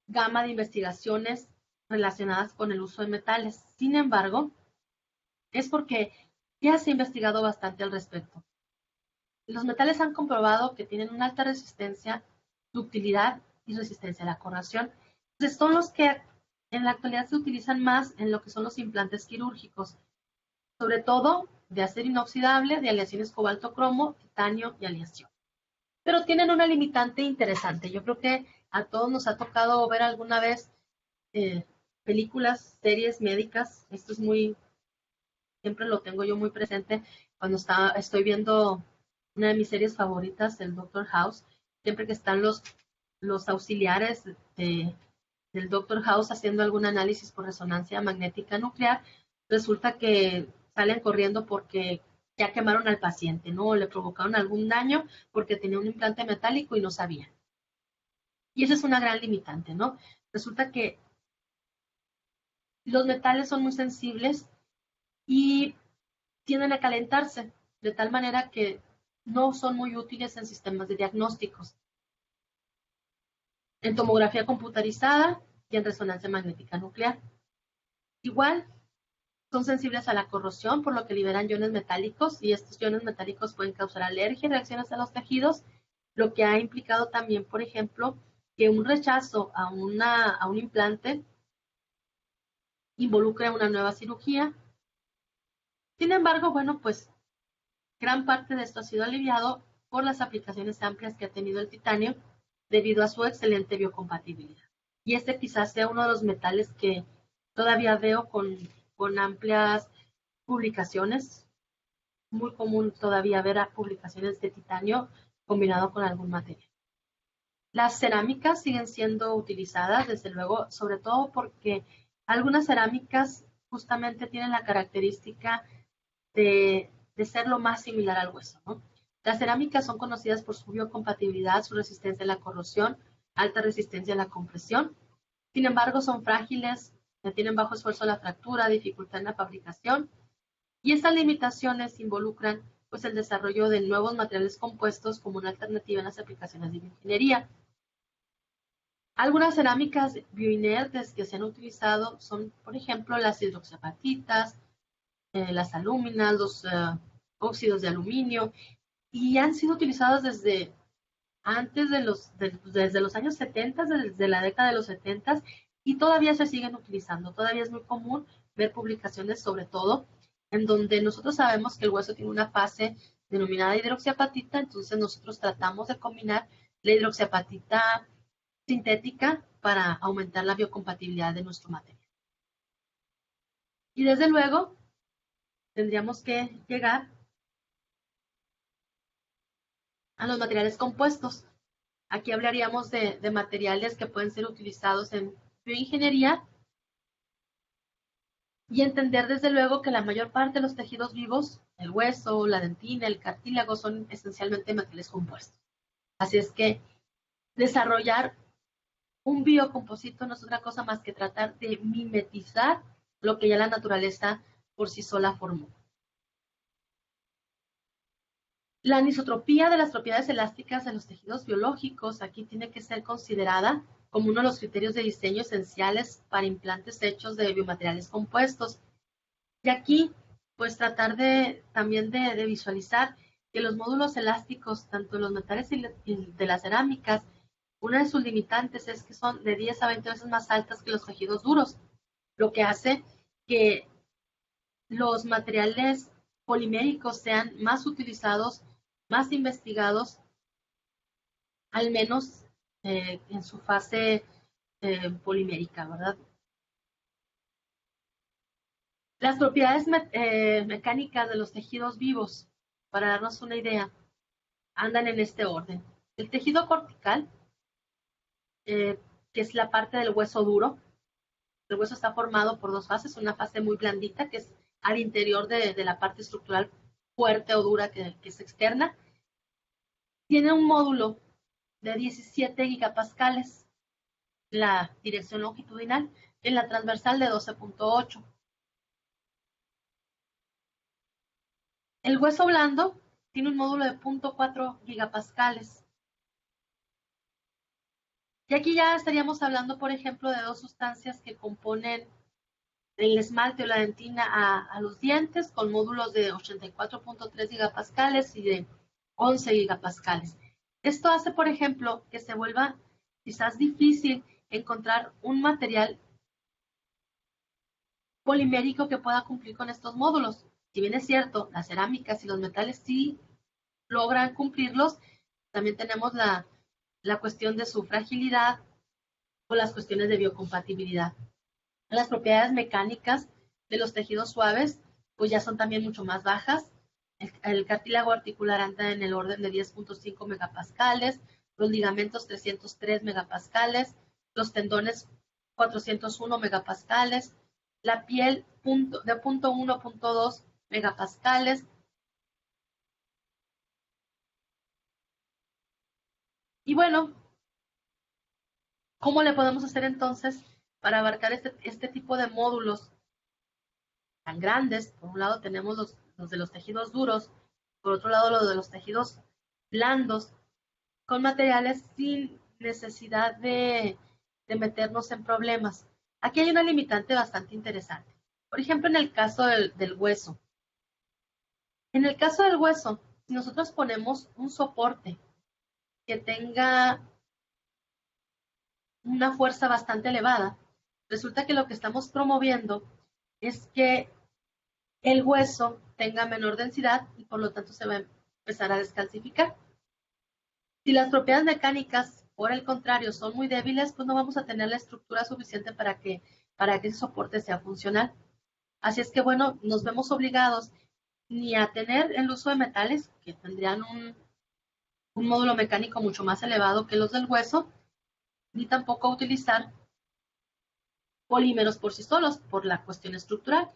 gama de investigaciones relacionadas con el uso de metales. Sin embargo, es porque ya se ha investigado bastante al respecto. Los metales han comprobado que tienen una alta resistencia, ductilidad y resistencia a la corrosión. Entonces, son los que en la actualidad se utilizan más en lo que son los implantes quirúrgicos, sobre todo de acero inoxidable, de aleaciones cobalto-cromo, titanio y aleación. Pero tienen una limitante interesante. Yo creo que a todos nos ha tocado ver alguna vez películas, series médicas. Esto es siempre lo tengo yo muy presente cuando estoy viendo una de mis series favoritas, el Doctor House. Siempre que están los auxiliares del Doctor House haciendo algún análisis por resonancia magnética nuclear, resulta que salen corriendo porque ya quemaron al paciente, ¿no? O le provocaron algún daño porque tenía un implante metálico y no sabían. Y esa es una gran limitante, ¿no? Resulta que los metales son muy sensibles y tienden a calentarse, de tal manera que no son muy útiles en sistemas de diagnósticos, en tomografía computarizada y en resonancia magnética nuclear. Igual, son sensibles a la corrosión, por lo que liberan iones metálicos, y estos iones metálicos pueden causar alergia y reacciones a los tejidos, lo que ha implicado también, por ejemplo, que un rechazo a un implante involucre una nueva cirugía. Sin embargo, bueno, pues gran parte de esto ha sido aliviado por las aplicaciones amplias que ha tenido el titanio debido a su excelente biocompatibilidad. Y este quizás sea uno de los metales que todavía veo con amplias publicaciones. Muy común todavía ver publicaciones de titanio combinado con algún material. Las cerámicas siguen siendo utilizadas, desde luego, sobre todo porque algunas cerámicas justamente tienen la característica de ser lo más similar al hueso, ¿no? Las cerámicas son conocidas por su biocompatibilidad, su resistencia a la corrosión, alta resistencia a la compresión. Sin embargo, son frágiles, tienen bajo esfuerzo a la fractura, dificultad en la fabricación, y estas limitaciones involucran pues el desarrollo de nuevos materiales compuestos como una alternativa en las aplicaciones de bioingeniería. Algunas cerámicas bioinertes que se han utilizado son, por ejemplo, las hidroxiapatitas, las alúminas, los óxidos de aluminio, y han sido utilizadas desde antes desde los años 70, desde la década de los 70, y todavía se siguen utilizando. Todavía es muy común ver publicaciones, sobre todo, en donde nosotros sabemos que el hueso tiene una fase denominada hidroxiapatita, entonces nosotros tratamos de combinar la hidroxiapatita sintética para aumentar la biocompatibilidad de nuestro material. Y desde luego, tendríamos que llegar a los materiales compuestos. Aquí hablaríamos de materiales que pueden ser utilizados en bioingeniería y entender desde luego que la mayor parte de los tejidos vivos, el hueso, la dentina, el cartílago, son esencialmente materiales compuestos. Así es que desarrollar un biocomposito no es otra cosa más que tratar de mimetizar lo que ya la naturaleza por sí sola formó. La anisotropía de las propiedades elásticas de los tejidos biológicos aquí tiene que ser considerada como uno de los criterios de diseño esenciales para implantes hechos de biomateriales compuestos. Y aquí, pues tratar también de visualizar que los módulos elásticos, tanto de los metales y de las cerámicas, una de sus limitantes es que son de 10 a 20 veces más altas que los tejidos duros, lo que hace que los materiales poliméricos sean más utilizados, más investigados, al menos en su fase polimérica, ¿verdad? Las propiedades mecánicas de los tejidos vivos, para darnos una idea, andan en este orden. El tejido cortical, que es la parte del hueso duro. El hueso está formado por dos fases, una fase muy blandita, que es al interior de la parte estructural fuerte o dura que es externa. Tiene un módulo de 17 gigapascales, la dirección longitudinal, en la transversal de 12.8. El hueso blando tiene un módulo de 0.4 gigapascales. Y aquí ya estaríamos hablando, por ejemplo, de dos sustancias que componen el esmalte o la dentina a los dientes, con módulos de 84.3 gigapascales y de 11 gigapascales. Esto hace, por ejemplo, que se vuelva quizás difícil encontrar un material polimérico que pueda cumplir con estos módulos. Si bien es cierto, las cerámicas y los metales sí logran cumplirlos, también tenemos la cuestión de su fragilidad o las cuestiones de biocompatibilidad. Las propiedades mecánicas de los tejidos suaves pues ya son también mucho más bajas. El cartílago articular anda en el orden de 10.5 megapascales, los ligamentos 303 megapascales, los tendones 401 megapascales, la piel de 0.1, 0.2 megapascales. Y bueno, ¿Cómo le podemos hacer entonces para abarcar este tipo de módulos tan grandes? Por un lado tenemos los de los tejidos duros, por otro lado los de los tejidos blandos, con materiales sin necesidad de meternos en problemas. Aquí hay una limitante bastante interesante. Por ejemplo, en el caso del hueso. En el caso del hueso, si nosotros ponemos un soporte que tenga una fuerza bastante elevada, resulta que lo que estamos promoviendo es que el hueso tenga menor densidad y por lo tanto se va a empezar a descalcificar. Si las propiedades mecánicas, por el contrario, son muy débiles, pues no vamos a tener la estructura suficiente para que ese soporte sea funcional. Así es que, bueno, nos vemos obligados ni a tener el uso de metales, que tendrían un módulo mecánico mucho más elevado que los del hueso, ni tampoco a utilizar polímeros por sí solos, por la cuestión estructural.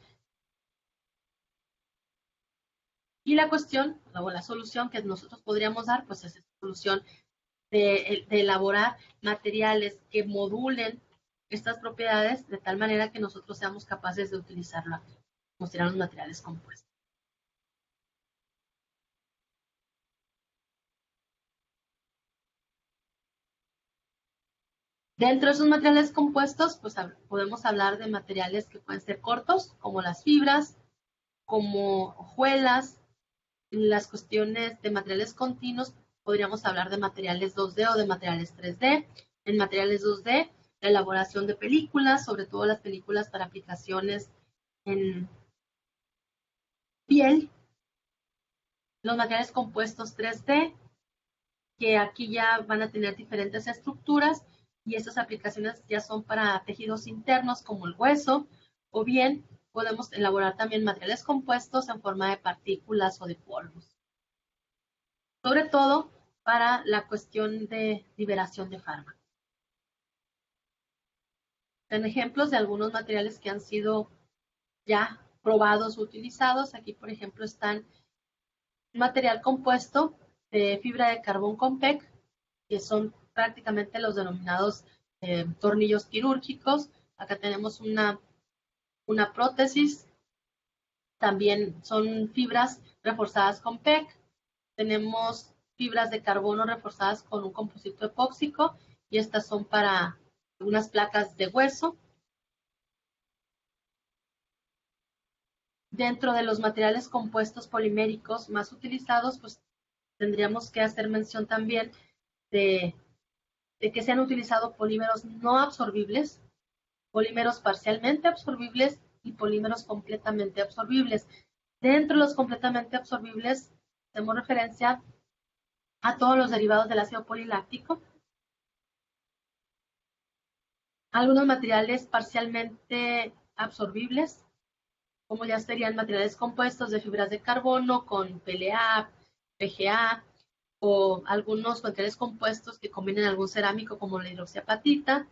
Y la cuestión, o la solución que nosotros podríamos dar, pues es esa solución de elaborar materiales que modulen estas propiedades de tal manera que nosotros seamos capaces de utilizarlo, como serán los materiales compuestos. Dentro de esos materiales compuestos, pues podemos hablar de materiales que pueden ser cortos, como las fibras, como hojuelas. En las cuestiones de materiales continuos, podríamos hablar de materiales 2D o de materiales 3D. En materiales 2D, la elaboración de películas, sobre todo las películas para aplicaciones en piel. Los materiales compuestos 3D, que aquí ya van a tener diferentes estructuras y estas aplicaciones ya son para tejidos internos como el hueso, o bien podemos elaborar también materiales compuestos en forma de partículas o de polvos. Sobre todo para la cuestión de liberación de fármacos. En ejemplos de algunos materiales que han sido ya probados o utilizados, aquí por ejemplo están un material compuesto de fibra de carbón con PEC, que son prácticamente los denominados tornillos quirúrgicos. Acá tenemos una prótesis, también son fibras reforzadas con PEC. Tenemos fibras de carbono reforzadas con un composito epóxico y estas son para unas placas de hueso. Dentro de los materiales compuestos poliméricos más utilizados, pues tendríamos que hacer mención también de que se han utilizado polímeros no absorbibles, polímeros parcialmente absorbibles y polímeros completamente absorbibles. Dentro de los completamente absorbibles, hacemos referencia a todos los derivados del ácido poliláctico, algunos materiales parcialmente absorbibles, como ya serían materiales compuestos de fibras de carbono con PLA, PGA, o algunos materiales compuestos que combinen algún cerámico como la hidroxiapatita.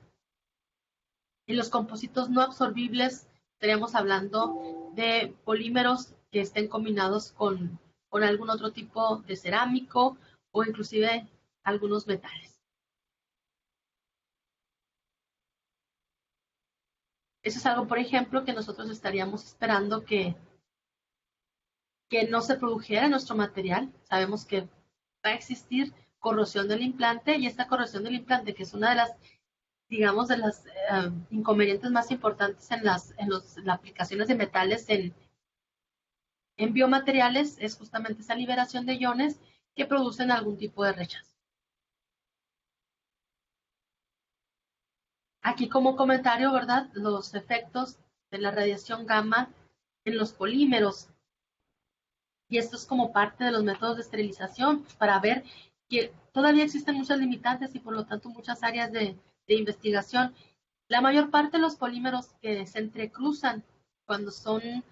En los compositos no absorbibles estaríamos hablando de polímeros que estén combinados con algún otro tipo de cerámico o inclusive algunos metales. Eso es algo, por ejemplo, que nosotros estaríamos esperando que no se produjera en nuestro material. Sabemos que va a existir corrosión del implante y esta corrosión del implante, que es una de las, digamos, de las inconvenientes más importantes en las aplicaciones de metales en biomateriales, es justamente esa liberación de iones que producen algún tipo de rechazo. Aquí como comentario, ¿verdad? Los efectos de la radiación gamma en los polímeros. Y esto es como parte de los métodos de esterilización, pues, para ver que todavía existen muchas limitantes y por lo tanto muchas áreas de investigación. La mayor parte de los polímeros que se entrecruzan cuando son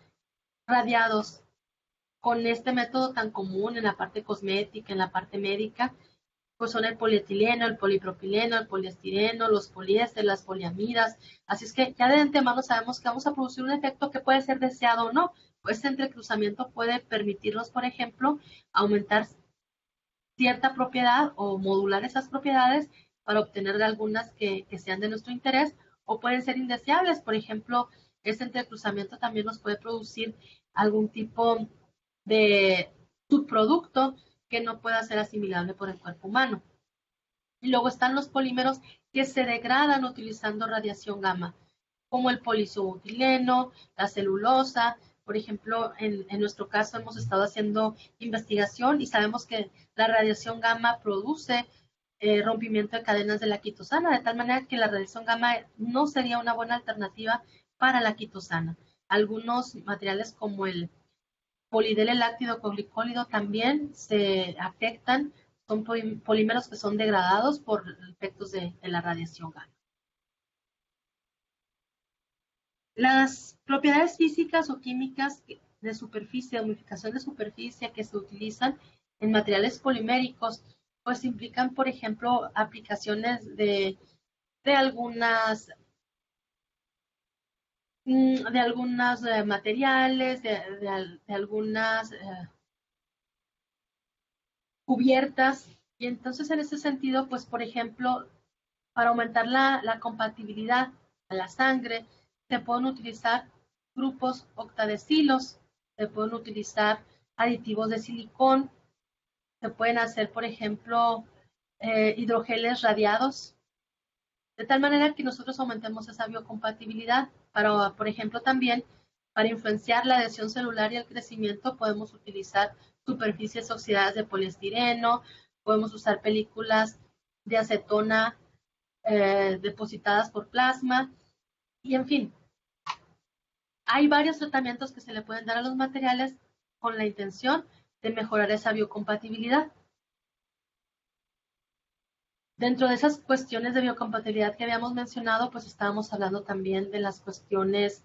radiados con este método tan común en la parte cosmética, en la parte médica, pues son el polietileno, el polipropileno, el poliestireno, los poliéster, las poliamidas. Así es que ya de antemano sabemos que vamos a producir un efecto que puede ser deseado o no. Pues este entrecruzamiento puede permitirnos, por ejemplo, aumentar cierta propiedad o modular esas propiedades para obtener algunas que sean de nuestro interés o pueden ser indeseables. Por ejemplo, este entrecruzamiento también nos puede producir algún tipo de subproducto que no pueda ser asimilable por el cuerpo humano. Y luego están los polímeros que se degradan utilizando radiación gamma, como el poliisobutileno, la celulosa. Por ejemplo, en nuestro caso hemos estado haciendo investigación y sabemos que la radiación gamma produce rompimiento de cadenas de la quitosana, de tal manera que la radiación gamma no sería una buena alternativa para la quitosana. Algunos materiales como el polideleláctido glicólido también se afectan, son polímeros que son degradados por efectos de la radiación gamma. Las propiedades físicas o químicas de superficie, de humidificación de superficie que se utilizan en materiales poliméricos, pues implican, por ejemplo, aplicaciones de algunos materiales, de algunas cubiertas. Y entonces, en ese sentido, pues, por ejemplo, para aumentar la compatibilidad a la sangre, se pueden utilizar grupos octadecilos, se pueden utilizar aditivos de silicón, se pueden hacer, por ejemplo, hidrogeles radiados, de tal manera que nosotros aumentemos esa biocompatibilidad. Para, por ejemplo, también para influenciar la adhesión celular y el crecimiento, podemos utilizar superficies oxidadas de poliestireno, podemos usar películas de acetona depositadas por plasma, y en fin, hay varios tratamientos que se le pueden dar a los materiales con la intención de mejorar esa biocompatibilidad. Dentro de esas cuestiones de biocompatibilidad que habíamos mencionado, pues estábamos hablando también de las cuestiones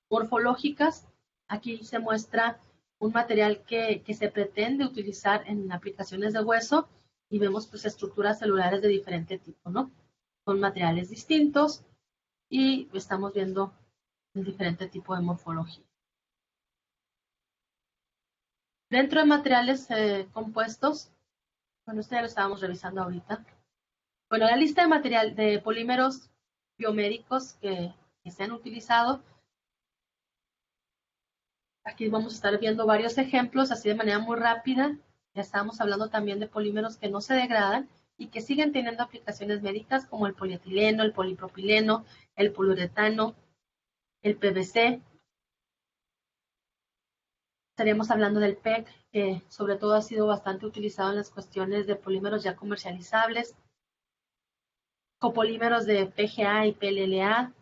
morfológicas. Aquí se muestra un material que se pretende utilizar en aplicaciones de hueso y vemos pues estructuras celulares de diferente tipo, ¿no? Son materiales distintos y estamos viendo un diferente tipo de morfología. Dentro de materiales compuestos, bueno, esto ya lo estábamos revisando ahorita. Bueno, la lista de material de polímeros biomédicos que se han utilizado. Aquí vamos a estar viendo varios ejemplos, así de manera muy rápida. Ya estábamos hablando también de polímeros que no se degradan y que siguen teniendo aplicaciones médicas como el polietileno, el polipropileno, el poliuretano, el PVC. Estaríamos hablando del PEC, que sobre todo ha sido bastante utilizado en las cuestiones de polímeros ya comercializables, copolímeros de PGA y PLLA,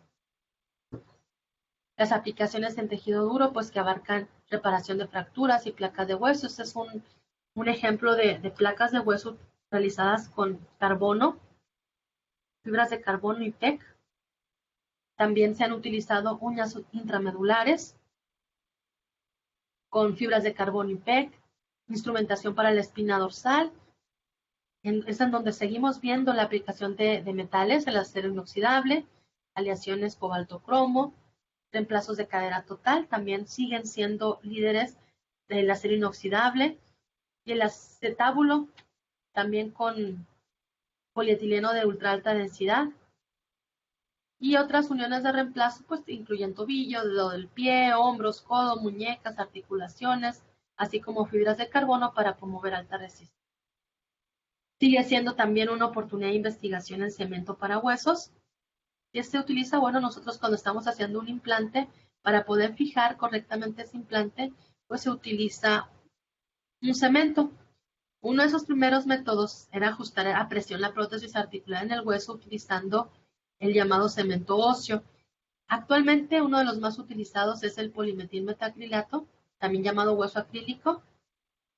las aplicaciones en tejido duro, pues que abarcan reparación de fracturas y placas de hueso. Este es un ejemplo de placas de hueso realizadas con carbono, fibras de carbono y PEC. También se han utilizado uñas intramedulares con fibras de carbono y PEC, instrumentación para la espina dorsal. Es en donde seguimos viendo la aplicación de metales, el acero inoxidable, aleaciones cobalto-cromo, reemplazos de cadera total, también siguen siendo líderes del acero inoxidable, y el acetábulo, también con polietileno de ultra alta densidad, y otras uniones de reemplazo, pues incluyen tobillo, dedo del pie, hombros, codo, muñecas, articulaciones, así como fibras de carbono para promover alta resistencia. Sigue siendo también una oportunidad de investigación en cemento para huesos. Y se utiliza, bueno, nosotros cuando estamos haciendo un implante, para poder fijar correctamente ese implante, pues se utiliza un cemento. Uno de esos primeros métodos era ajustar a presión la prótesis articular en el hueso utilizando el llamado cemento óseo. Actualmente uno de los más utilizados es el polimetilmetacrilato, también llamado hueso acrílico,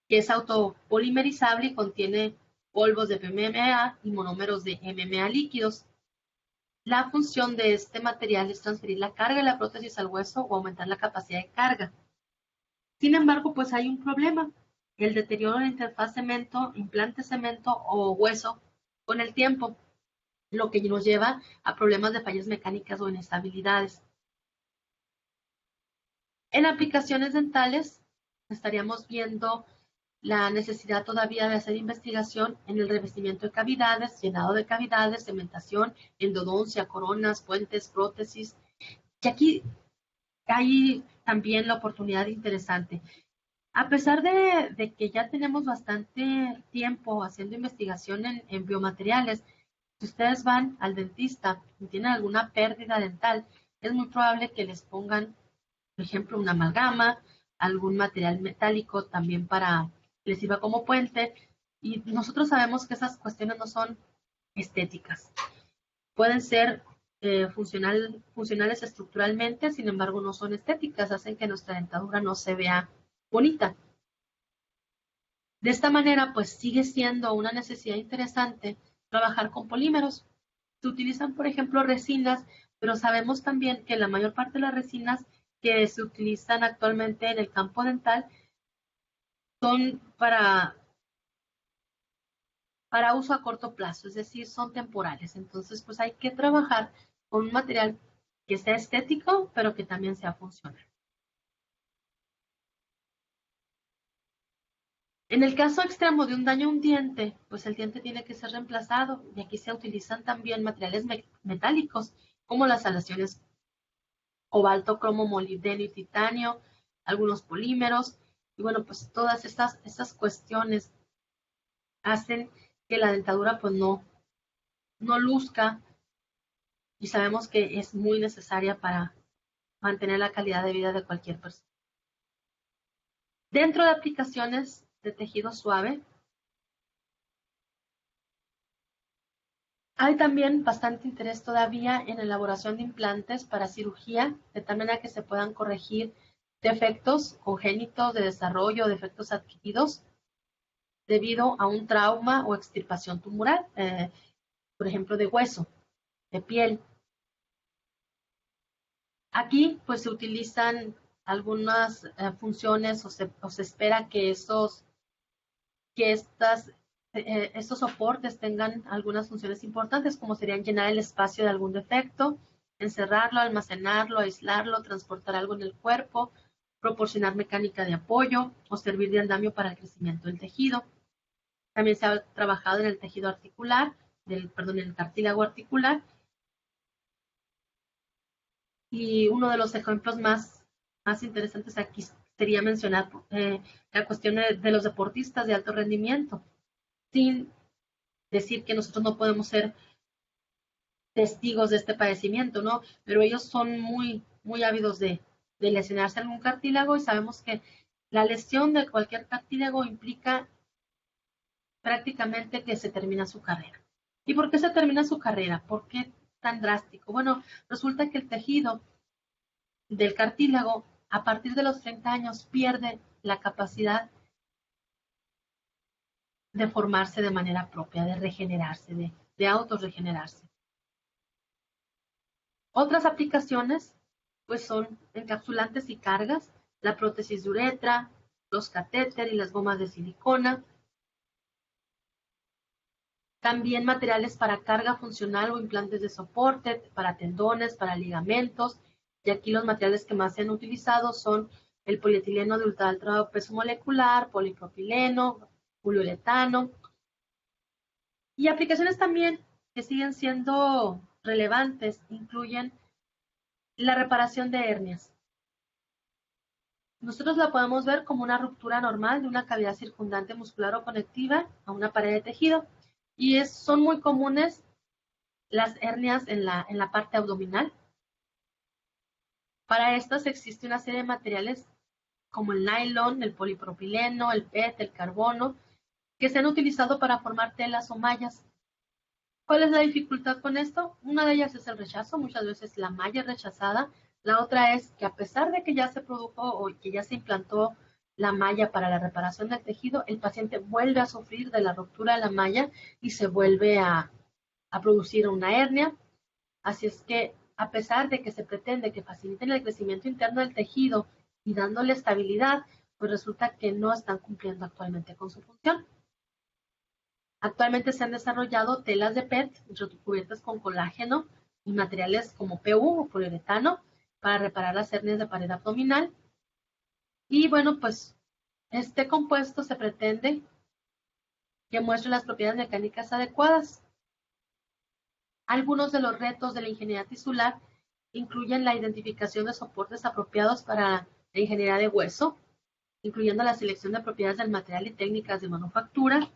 que es autopolimerizable y contiene polvos de PMMA y monómeros de MMA líquidos. La función de este material es transferir la carga de la prótesis al hueso o aumentar la capacidad de carga. Sin embargo, pues hay un problema, el deterioro de la interfaz cemento, implante cemento o hueso con el tiempo, lo que nos lleva a problemas de fallas mecánicas o inestabilidades. En aplicaciones dentales estaríamos viendo la necesidad todavía de hacer investigación en el revestimiento de cavidades, llenado de cavidades, cementación, endodoncia, coronas, puentes, prótesis. Y aquí hay también la oportunidad interesante. A pesar de que ya tenemos bastante tiempo haciendo investigación en biomateriales, si ustedes van al dentista y tienen alguna pérdida dental, es muy probable que les pongan, por ejemplo, una amalgama, algún material metálico también para que les sirva como puente. Y nosotros sabemos que esas cuestiones no son estéticas. Pueden ser funcionales estructuralmente, sin embargo no son estéticas, hacen que nuestra dentadura no se vea bonita. De esta manera, pues sigue siendo una necesidad interesante trabajar con polímeros. Se utilizan, por ejemplo, resinas, pero sabemos también que la mayor parte de las resinas que se utilizan actualmente en el campo dental son para uso a corto plazo, es decir, son temporales. Entonces, pues hay que trabajar con un material que sea estético, pero que también sea funcional. En el caso extremo de un daño a un diente, pues el diente tiene que ser reemplazado y aquí se utilizan también materiales metálicos como las aleaciones cobalto, cromo, molibdeno y titanio, algunos polímeros y bueno, pues todas estas cuestiones hacen que la dentadura pues no luzca y sabemos que es muy necesaria para mantener la calidad de vida de cualquier persona. Dentro de aplicaciones de tejido suave, hay también bastante interés todavía en la elaboración de implantes para cirugía, de tal manera que se puedan corregir defectos congénitos de desarrollo, defectos adquiridos debido a un trauma o extirpación tumoral, por ejemplo, de hueso, de piel. Aquí, pues, se utilizan algunas funciones o se espera que estos soportes tengan algunas funciones importantes, como serían llenar el espacio de algún defecto, encerrarlo, almacenarlo, aislarlo, transportar algo en el cuerpo, proporcionar mecánica de apoyo o servir de andamio para el crecimiento del tejido. También se ha trabajado en el tejido articular, en el cartílago articular. Y uno de los ejemplos más interesantes aquí sería mencionar la cuestión de los deportistas de alto rendimiento, sin decir que nosotros no podemos ser testigos de este padecimiento, ¿no? Pero ellos son muy ávidos de lesionarse algún cartílago y sabemos que la lesión de cualquier cartílago implica prácticamente que se termina su carrera. ¿Y por qué se termina su carrera? ¿Por qué tan drástico? Bueno, resulta que el tejido del cartílago a partir de los 30 años pierde la capacidad de formarse de manera propia, de regenerarse, de autorregenerarse. Otras aplicaciones pues son encapsulantes y cargas, la prótesis de uretra, los catéter y las gomas de silicona. También materiales para carga funcional o implantes de soporte, para tendones, para ligamentos. Y aquí los materiales que más se han utilizado son el polietileno de ultra alto peso molecular, polipropileno, poliuretano. Y aplicaciones también que siguen siendo relevantes incluyen la reparación de hernias. Nosotros la podemos ver como una ruptura normal de una cavidad circundante muscular o conectiva a una pared de tejido. Y son muy comunes las hernias en la parte abdominal. Para estas existe una serie de materiales como el nylon, el polipropileno, el PET, el carbono, que se han utilizado para formar telas o mallas. ¿Cuál es la dificultad con esto? Una de ellas es el rechazo, muchas veces la malla es rechazada. La otra es que a pesar de que ya se produjo o que ya se implantó la malla para la reparación del tejido, el paciente vuelve a sufrir de la ruptura de la malla y se vuelve a producir una hernia. Así es que a pesar de que se pretende que faciliten el crecimiento interno del tejido y dándole estabilidad, pues resulta que no están cumpliendo actualmente con su función. Actualmente se han desarrollado telas de PET recubiertas con colágeno y materiales como PU o poliuretano para reparar las hernias de pared abdominal. Y bueno, pues Este compuesto se pretende que muestre las propiedades mecánicas adecuadas. Algunos de los retos de la ingeniería tisular incluyen la identificación de soportes apropiados para la ingeniería de hueso, incluyendo la selección de propiedades del material y técnicas de manufactura,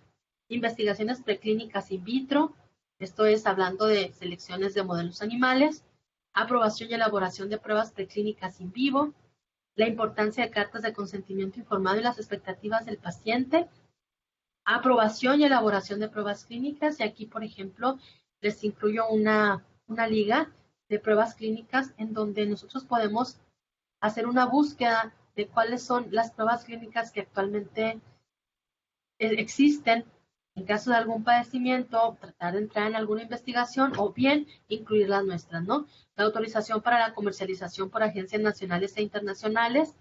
investigaciones preclínicas in vitro, esto es hablando de selecciones de modelos animales, aprobación y elaboración de pruebas preclínicas in vivo, la importancia de cartas de consentimiento informado y las expectativas del paciente, aprobación y elaboración de pruebas clínicas, y aquí, por ejemplo, les incluyo una liga de pruebas clínicas en donde nosotros podemos hacer una búsqueda de cuáles son las pruebas clínicas que actualmente existen en caso de algún padecimiento, tratar de entrar en alguna investigación o bien incluir las nuestras, ¿no? La autorización para la comercialización por agencias nacionales e internacionales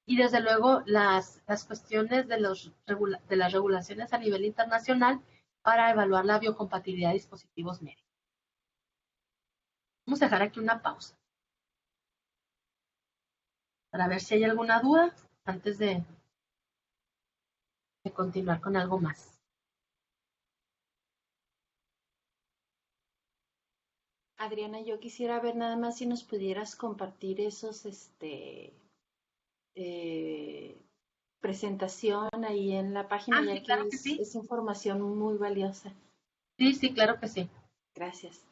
y desde luego las cuestiones de las regulaciones a nivel internacional para evaluar la biocompatibilidad de dispositivos médicos. Vamos a dejar aquí una pausa para ver si hay alguna duda antes de continuar con algo más. Adriana, yo quisiera ver nada más si nos pudieras compartir esos, presentación ahí en la página, Sí, ya que claro que sí. es información muy valiosa. Sí, sí, claro que sí. Gracias.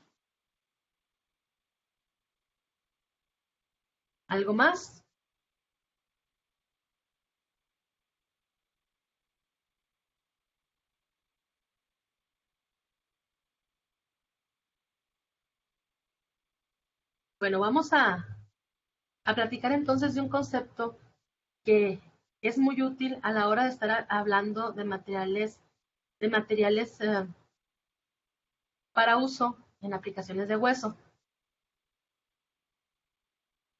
¿Algo más? Bueno, vamos a platicar entonces de un concepto que es muy útil a la hora de estar hablando de materiales para uso en aplicaciones de hueso.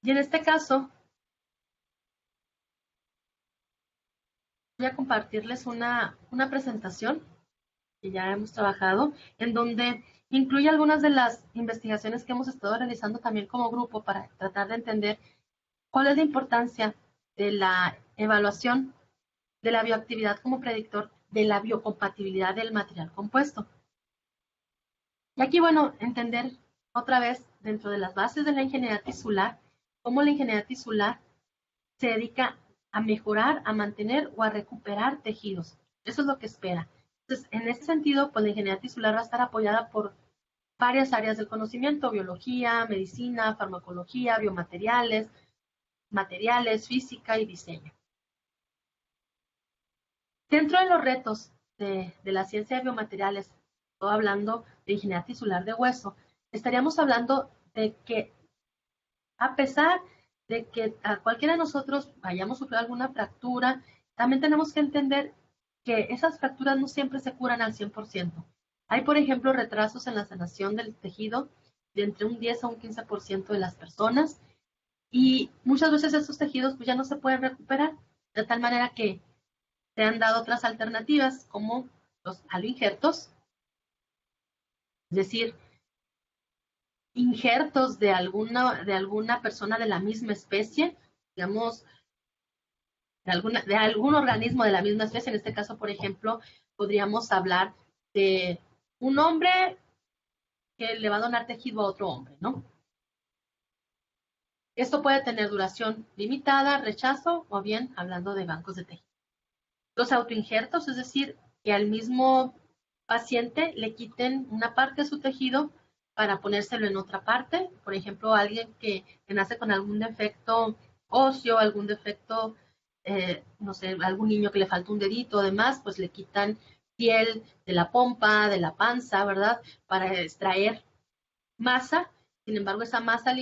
Y en este caso, voy a compartirles una presentación que ya hemos trabajado, en donde incluye algunas de las investigaciones que hemos estado realizando también como grupo para tratar de entender cuál es la importancia de la evaluación de la bioactividad como predictor de la biocompatibilidad del material compuesto. Y aquí, bueno, entender otra vez dentro de las bases de la ingeniería tisular, cómo la ingeniería tisular se dedica a mejorar, a mantener o a recuperar tejidos. Eso es lo que espera. Entonces, en ese sentido, pues la ingeniería tisular va a estar apoyada por varias áreas del conocimiento: biología, medicina, farmacología, biomateriales, materiales, física y diseño. Dentro de los retos de la ciencia de biomateriales, todo hablando de ingeniería tisular de hueso, estaríamos hablando de que a pesar de que a cualquiera de nosotros vayamos a sufrir alguna fractura, también tenemos que entender que esas fracturas no siempre se curan al 100%. Hay, por ejemplo, retrasos en la sanación del tejido de entre un 10 a un 15% de las personas, y muchas veces estos tejidos pues ya no se pueden recuperar, de tal manera que se han dado otras alternativas como los aloinjertos, es decir, injertos de alguna persona de la misma especie, digamos, de algún organismo de la misma especie. En este caso, por ejemplo, podríamos hablar de un hombre que le va a donar tejido a otro hombre, ¿no? Esto puede tener duración limitada, rechazo, o bien hablando de bancos de tejido. Los autoinjertos, es decir, que al mismo paciente le quiten una parte de su tejido para ponérselo en otra parte. Por ejemplo, alguien que nace con algún defecto óseo, algún defecto, no sé, algún niño que le falta un dedito, además, pues le quitan piel de la pompa, de la panza, ¿verdad? Para extraer masa. Sin embargo, esa masa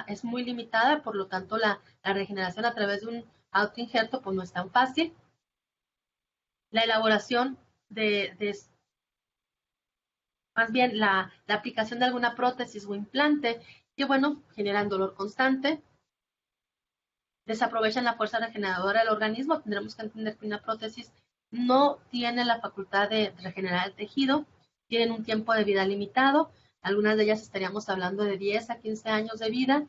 es muy limitada, por lo tanto, la regeneración a través de un autoinjerto pues no es tan fácil. La elaboración más bien la aplicación de alguna prótesis o implante, que bueno, generan dolor constante, desaprovechan la fuerza regeneradora del organismo. Tendremos que entender que una prótesis no tiene la facultad de regenerar el tejido, tienen un tiempo de vida limitado, algunas de ellas estaríamos hablando de 10 a 15 años de vida,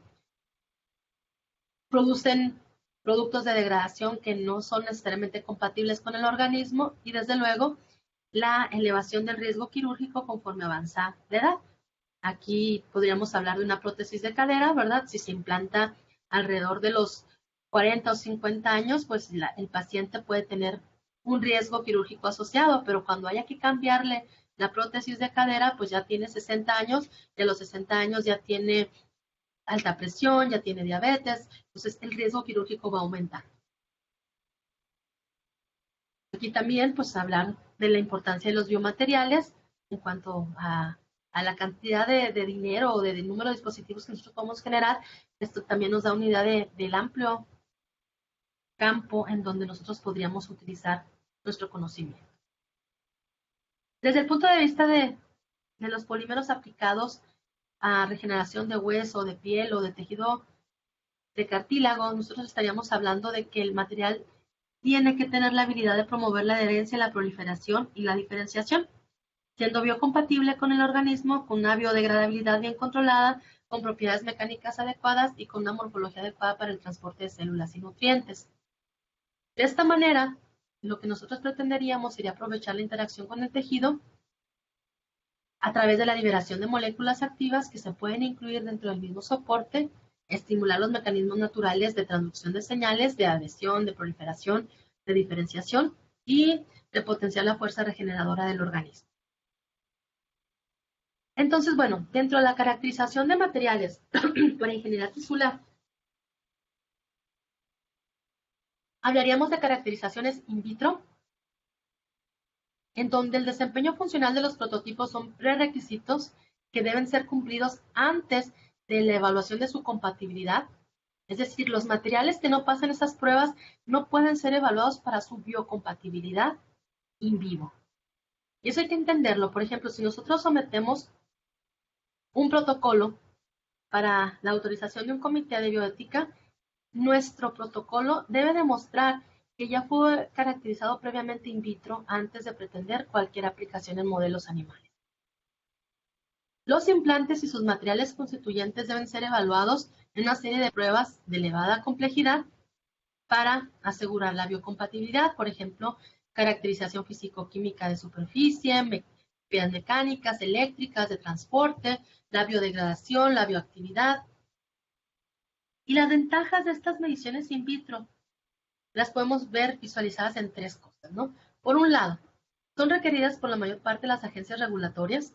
producen productos de degradación que no son necesariamente compatibles con el organismo y desde luego la elevación del riesgo quirúrgico conforme avanza la edad. Aquí podríamos hablar de una prótesis de cadera, ¿verdad? Si se implanta alrededor de los 40 o 50 años, pues el paciente puede tener un riesgo quirúrgico asociado, pero cuando haya que cambiarle la prótesis de cadera, pues ya tiene 60 años y a los 60 años ya tiene alta presión, ya tiene diabetes, entonces el riesgo quirúrgico va a aumentar. Aquí también, pues hablar de la importancia de los biomateriales en cuanto a la cantidad de dinero o de número de dispositivos que nosotros podemos generar. Esto también nos da una idea del amplio campo en donde nosotros podríamos utilizar nuestro conocimiento. Desde el punto de vista de los polímeros aplicados a regeneración de hueso, de piel o de tejido de cartílago, nosotros estaríamos hablando de que el material tiene que tener la habilidad de promover la adherencia, la proliferación y la diferenciación, siendo biocompatible con el organismo, con una biodegradabilidad bien controlada, con propiedades mecánicas adecuadas y con una morfología adecuada para el transporte de células y nutrientes. De esta manera, lo que nosotros pretenderíamos sería aprovechar la interacción con el tejido a través de la liberación de moléculas activas que se pueden incluir dentro del mismo soporte, estimular los mecanismos naturales de transducción de señales, de adhesión, de proliferación, de diferenciación y de potenciar la fuerza regeneradora del organismo. Entonces, bueno, dentro de la caracterización de materiales para ingeniería tisular, hablaríamos de caracterizaciones in vitro, en donde el desempeño funcional de los prototipos son prerequisitos que deben ser cumplidos antes de la evaluación de su compatibilidad. Es decir, los materiales que no pasan esas pruebas no pueden ser evaluados para su biocompatibilidad in vivo. Y eso hay que entenderlo. Por ejemplo, si nosotros sometemos un protocolo para la autorización de un comité de bioética, nuestro protocolo debe demostrar que ya fue caracterizado previamente in vitro antes de pretender cualquier aplicación en modelos animales. Los implantes y sus materiales constituyentes deben ser evaluados en una serie de pruebas de elevada complejidad para asegurar la biocompatibilidad, por ejemplo, caracterización físico-química de superficie, propiedades mecánicas, eléctricas, de transporte, la biodegradación, la bioactividad. Y las ventajas de estas mediciones in vitro las podemos ver visualizadas en tres cosas, ¿no? Por un lado, son requeridas por la mayor parte de las agencias regulatorias.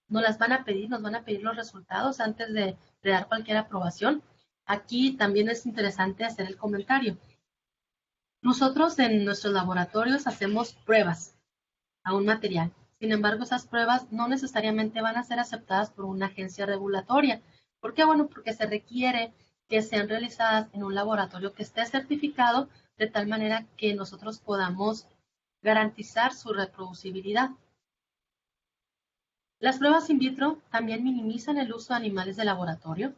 Nos las van a pedir, nos van a pedir los resultados antes de dar cualquier aprobación. Aquí también es interesante hacer el comentario. Nosotros en nuestros laboratorios hacemos pruebas a un material. Sin embargo, esas pruebas no necesariamente van a ser aceptadas por una agencia regulatoria. ¿Por qué? Bueno, porque se requiere que sean realizadas en un laboratorio que esté certificado de tal manera que nosotros podamos garantizar su reproducibilidad. Las pruebas in vitro también minimizan el uso de animales de laboratorio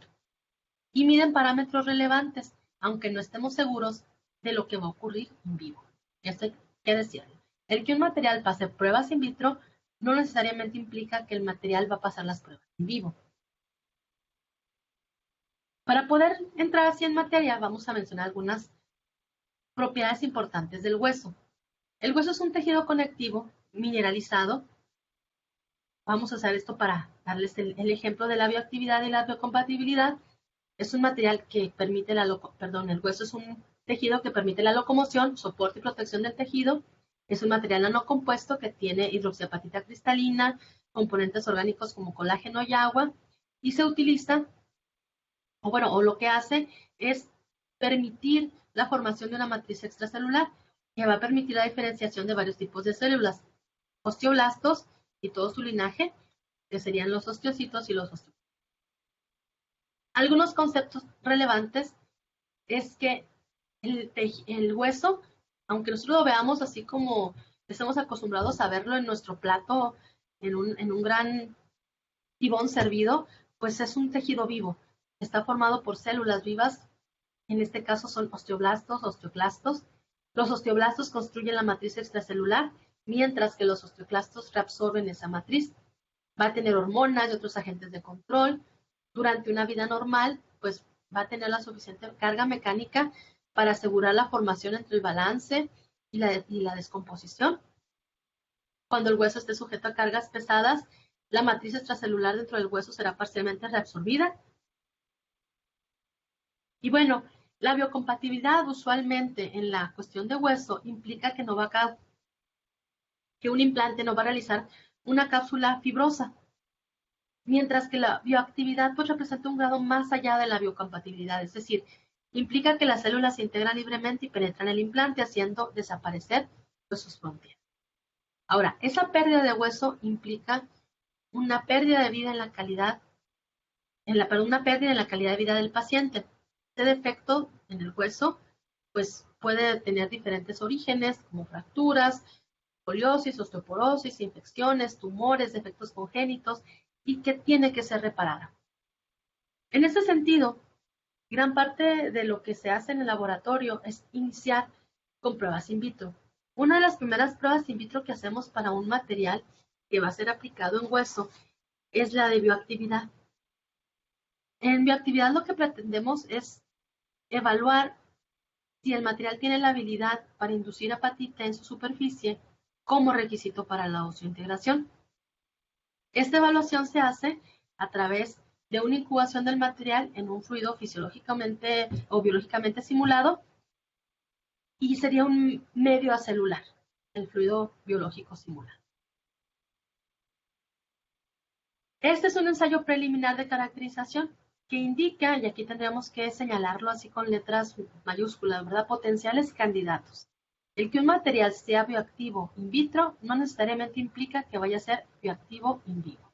y miden parámetros relevantes, aunque no estemos seguros de lo que va a ocurrir en vivo. Esto hay que decirlo. El que un material pase pruebas in vitro no necesariamente implica que el material va a pasar las pruebas en vivo. Para poder entrar así en materia, vamos a mencionar algunas propiedades importantes del hueso. El hueso es un tejido conectivo mineralizado. Vamos a usar esto para darles el ejemplo de la bioactividad y la biocompatibilidad. Es un material que permite el hueso es un tejido que permite la locomoción, soporte y protección del tejido. Es un material nanocompuesto que tiene hidroxiapatita cristalina, componentes orgánicos como colágeno y agua, y se utiliza, o lo que hace es permitir la formación de una matriz extracelular que va a permitir la diferenciación de varios tipos de células, osteoblastos y todo su linaje, que serían los osteocitos y los osteoclastos. Algunos conceptos relevantes es que el hueso, aunque nosotros lo veamos así como estamos acostumbrados a verlo en nuestro plato, en un gran tibón servido, pues es un tejido vivo. Está formado por células vivas, en este caso son osteoblastos, osteoclastos. Los osteoblastos construyen la matriz extracelular, mientras que los osteoclastos reabsorben esa matriz. Va a tener hormonas y otros agentes de control. Durante una vida normal, pues va a tener la suficiente carga mecánica para asegurar la formación entre el balance y la descomposición. Cuando el hueso esté sujeto a cargas pesadas, la matriz extracelular dentro del hueso será parcialmente reabsorbida. Y bueno, la biocompatibilidad usualmente en la cuestión de hueso implica que un implante no va a realizar una cápsula fibrosa, mientras que la bioactividad pues representa un grado más allá de la biocompatibilidad, es decir, implica que las células se integran libremente y penetran el implante haciendo desaparecer pues, sus fronteras. Ahora, esa pérdida de hueso implica una pérdida de vida en la calidad, una pérdida en la calidad de vida del paciente. Este defecto en el hueso pues puede tener diferentes orígenes como fracturas, escoliosis, osteoporosis, infecciones, tumores, defectos congénitos y que tiene que ser reparada. En ese sentido, gran parte de lo que se hace en el laboratorio es iniciar con pruebas in vitro. Una de las primeras pruebas in vitro que hacemos para un material que va a ser aplicado en hueso es la de bioactividad. En bioactividad lo que pretendemos es evaluar si el material tiene la habilidad para inducir apatita en su superficie como requisito para la osseointegración. Esta evaluación se hace a través de una incubación del material en un fluido fisiológicamente o biológicamente simulado y sería un medio acelular, el fluido biológico simulado. Este es un ensayo preliminar de caracterización que indica, y aquí tendríamos que señalarlo así con letras mayúsculas, ¿verdad? Potenciales candidatos. El que un material sea bioactivo in vitro no necesariamente implica que vaya a ser bioactivo in vivo.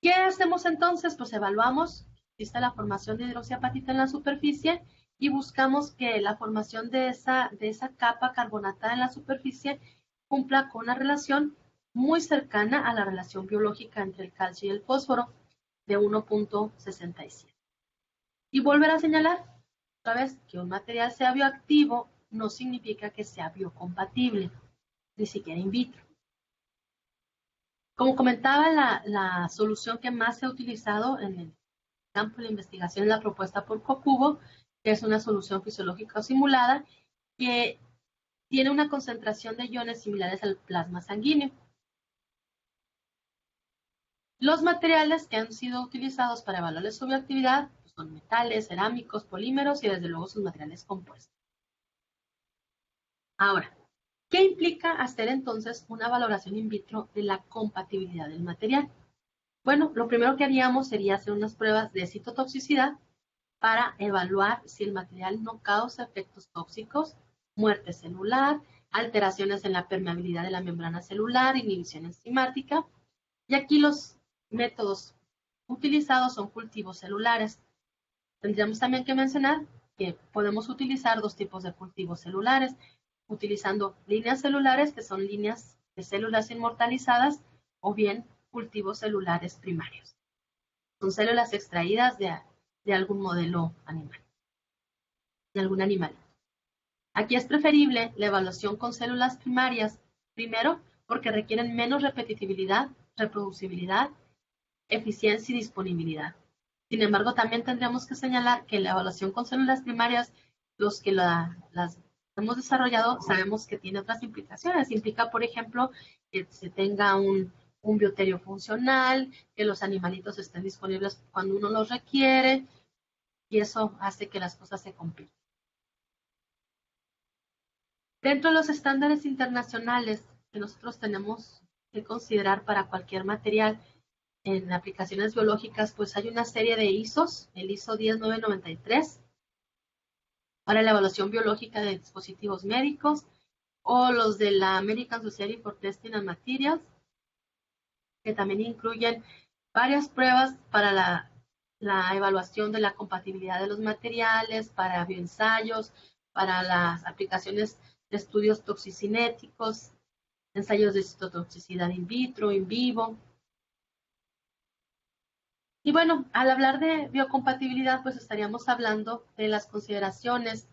¿Qué hacemos entonces? Pues evaluamos si existe la formación de hidroxiapatita en la superficie y buscamos que la formación de esa capa carbonatada en la superficie cumpla con una relación muy cercana a la relación biológica entre el calcio y el fósforo de 1.67. Y volver a señalar, otra vez, que un material sea bioactivo no significa que sea biocompatible, ni siquiera in vitro. Como comentaba, la solución que más se ha utilizado en el campo de la investigación es la propuesta por CoCubo, que es una solución fisiológica simulada que tiene una concentración de iones similares al plasma sanguíneo. Los materiales que han sido utilizados para evaluar su bioactividad son metales, cerámicos, polímeros y desde luego sus materiales compuestos. Ahora, ¿qué implica hacer entonces una valoración in vitro de la compatibilidad del material? Bueno, lo primero que haríamos sería hacer unas pruebas de citotoxicidad para evaluar si el material no causa efectos tóxicos, muerte celular, alteraciones en la permeabilidad de la membrana celular, inhibición enzimática. Y aquí los métodos utilizados son cultivos celulares. Tendríamos también que mencionar que podemos utilizar dos tipos de cultivos celulares, utilizando líneas celulares, que son líneas de células inmortalizadas, o bien cultivos celulares primarios. Son células extraídas de algún modelo animal, de algún animal. Aquí es preferible la evaluación con células primarias, primero porque requieren menos repetitividad, reproducibilidad, eficiencia y disponibilidad. Sin embargo, también tendríamos que señalar que la evaluación con células primarias, los que las hemos desarrollado, sabemos que tiene otras implicaciones. Implica, por ejemplo, que se tenga un bioterio funcional, que los animalitos estén disponibles cuando uno los requiere, y eso hace que las cosas se compliquen. Dentro de los estándares internacionales que nosotros tenemos que considerar para cualquier material en aplicaciones biológicas, pues hay una serie de ISOs, el ISO 10993, para la evaluación biológica de dispositivos médicos, o los de la American Society for Testing and Materials, que también incluyen varias pruebas para la evaluación de la compatibilidad de los materiales, para bioensayos, para las aplicaciones de estudios toxicinéticos, ensayos de citotoxicidad in vitro, in vivo. Y bueno, al hablar de biocompatibilidad, pues estaríamos hablando de las consideraciones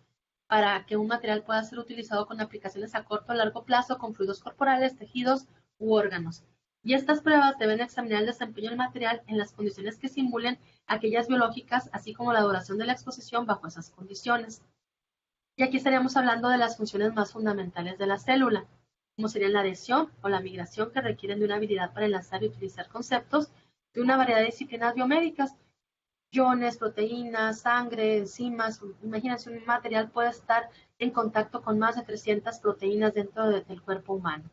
para que un material pueda ser utilizado con aplicaciones a corto o largo plazo con fluidos corporales, tejidos u órganos. Y estas pruebas deben examinar el desempeño del material en las condiciones que simulen aquellas biológicas, así como la duración de la exposición bajo esas condiciones. Y aquí estaríamos hablando de las funciones más fundamentales de la célula, como serían la adhesión o la migración, que requieren de una habilidad para enlazar y utilizar conceptos de una variedad de disciplinas biomédicas, iones, proteínas, sangre, enzimas. Imagínense, un material puede estar en contacto con más de 300 proteínas dentro del cuerpo humano.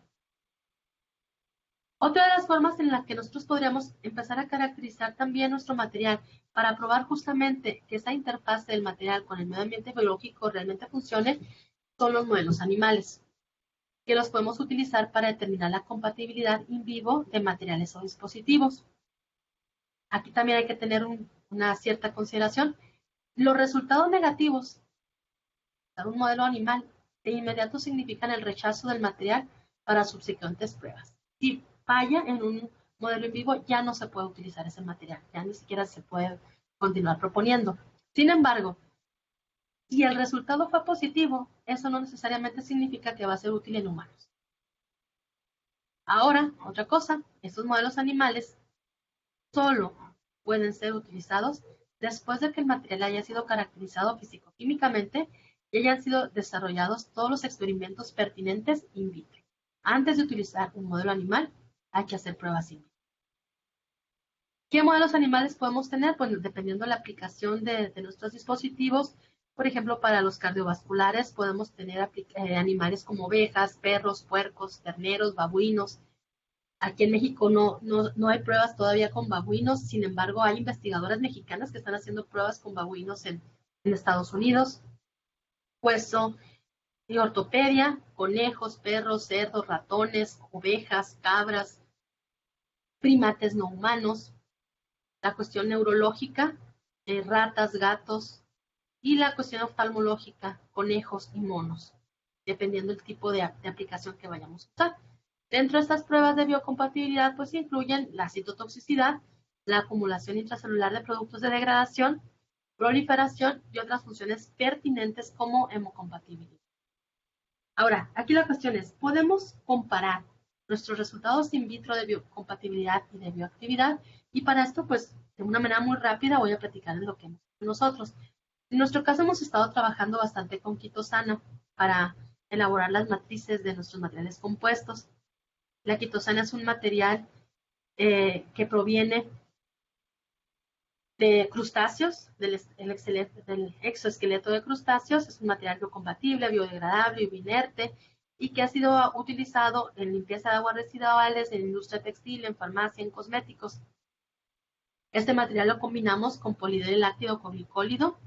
Otra de las formas en las que nosotros podríamos empezar a caracterizar también nuestro material para probar justamente que esa interfaz del material con el medio ambiente biológico realmente funcione son los modelos animales, que los podemos utilizar para determinar la compatibilidad in vivo de materiales o dispositivos. Aquí también hay que tener una cierta consideración. Los resultados negativos de un modelo animal de inmediato significan el rechazo del material para subsecuentes pruebas. Si falla en un modelo en vivo, ya no se puede utilizar ese material, ya ni siquiera se puede continuar proponiendo. Sin embargo, si el resultado fue positivo, eso no necesariamente significa que va a ser útil en humanos. Ahora, otra cosa, estos modelos animales solo pueden ser utilizados después de que el material haya sido caracterizado físico-químicamente y hayan sido desarrollados todos los experimentos pertinentes in vitro. Antes de utilizar un modelo animal, hay que hacer pruebas in vitro. ¿Qué modelos animales podemos tener? Pues dependiendo de la aplicación de nuestros dispositivos. Por ejemplo, para los cardiovasculares podemos tener animales como ovejas, perros, puercos, terneros, babuinos. Aquí en México no hay pruebas todavía con babuinos, sin embargo hay investigadoras mexicanas que están haciendo pruebas con babuinos en Estados Unidos. Hueso y ortopedia, conejos, perros, cerdos, ratones, ovejas, cabras, primates no humanos. La cuestión neurológica, ratas, gatos, y la cuestión oftalmológica, conejos y monos, dependiendo del tipo de aplicación que vayamos a usar. Dentro de estas pruebas de biocompatibilidad, pues incluyen la citotoxicidad, la acumulación intracelular de productos de degradación, proliferación y otras funciones pertinentes como hemocompatibilidad. Ahora, aquí la cuestión es, ¿podemos comparar nuestros resultados in vitro de biocompatibilidad y de bioactividad? Y para esto, pues, de una manera muy rápida voy a platicar lo que hemos hecho nosotros. En nuestro caso hemos estado trabajando bastante con quitosana para elaborar las matrices de nuestros materiales compuestos. La quitosana es un material que proviene de crustáceos, del exoesqueleto de crustáceos. Es un material biocompatible, biodegradable y inerte, y que ha sido utilizado en limpieza de aguas residuales, en industria textil, en farmacia, en cosméticos. Este material lo combinamos con polidriláctido con glicólido.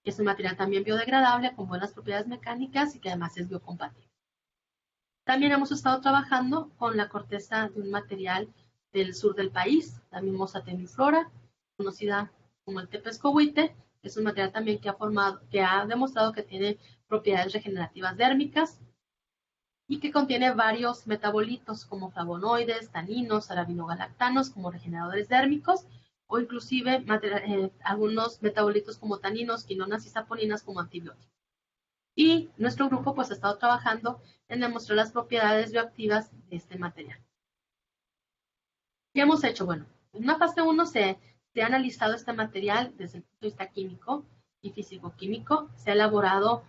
Es un material también biodegradable, con buenas propiedades mecánicas y que además es biocompatible. También hemos estado trabajando con la corteza de un material del sur del país, la mimosa temiflora, conocida como el tepescohuite. Es un material también que ha demostrado que tiene propiedades regenerativas dérmicas y que contiene varios metabolitos como flavonoides, taninos, arabinogalactanos como regeneradores dérmicos, o inclusive algunos metabolitos como taninos, quinonas y saponinas como antibióticos. Y nuestro grupo pues ha estado trabajando en demostrar las propiedades bioactivas de este material. ¿Qué hemos hecho? Bueno, en una fase 1 se ha analizado este material desde el punto de vista químico y físico-químico. Se ha elaborado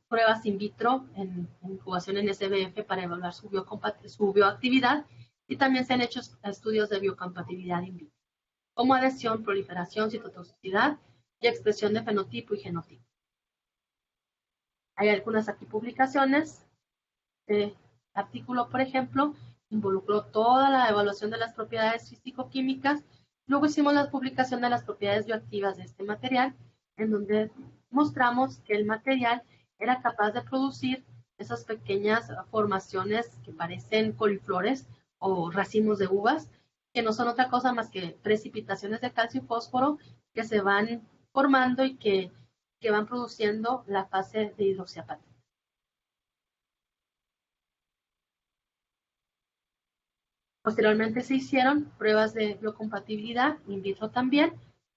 pruebas in vitro en incubación en SBF para evaluar su bioactividad, y también se han hecho estudios de biocompatibilidad in vitro, como adhesión, proliferación, citotoxicidad y expresión de fenotipo y genotipo. Hay algunas aquí publicaciones. Este artículo, por ejemplo, involucró toda la evaluación de las propiedades físico-químicas. Luego hicimos la publicación de las propiedades bioactivas de este material, en donde mostramos que el material era capaz de producir esas pequeñas formaciones que parecen coliflores o racimos de uvas, que no son otra cosa más que precipitaciones de calcio y fósforo que se van formando y que van produciendo la fase de hidroxiapatita. Posteriormente se hicieron pruebas de biocompatibilidad in vitro también.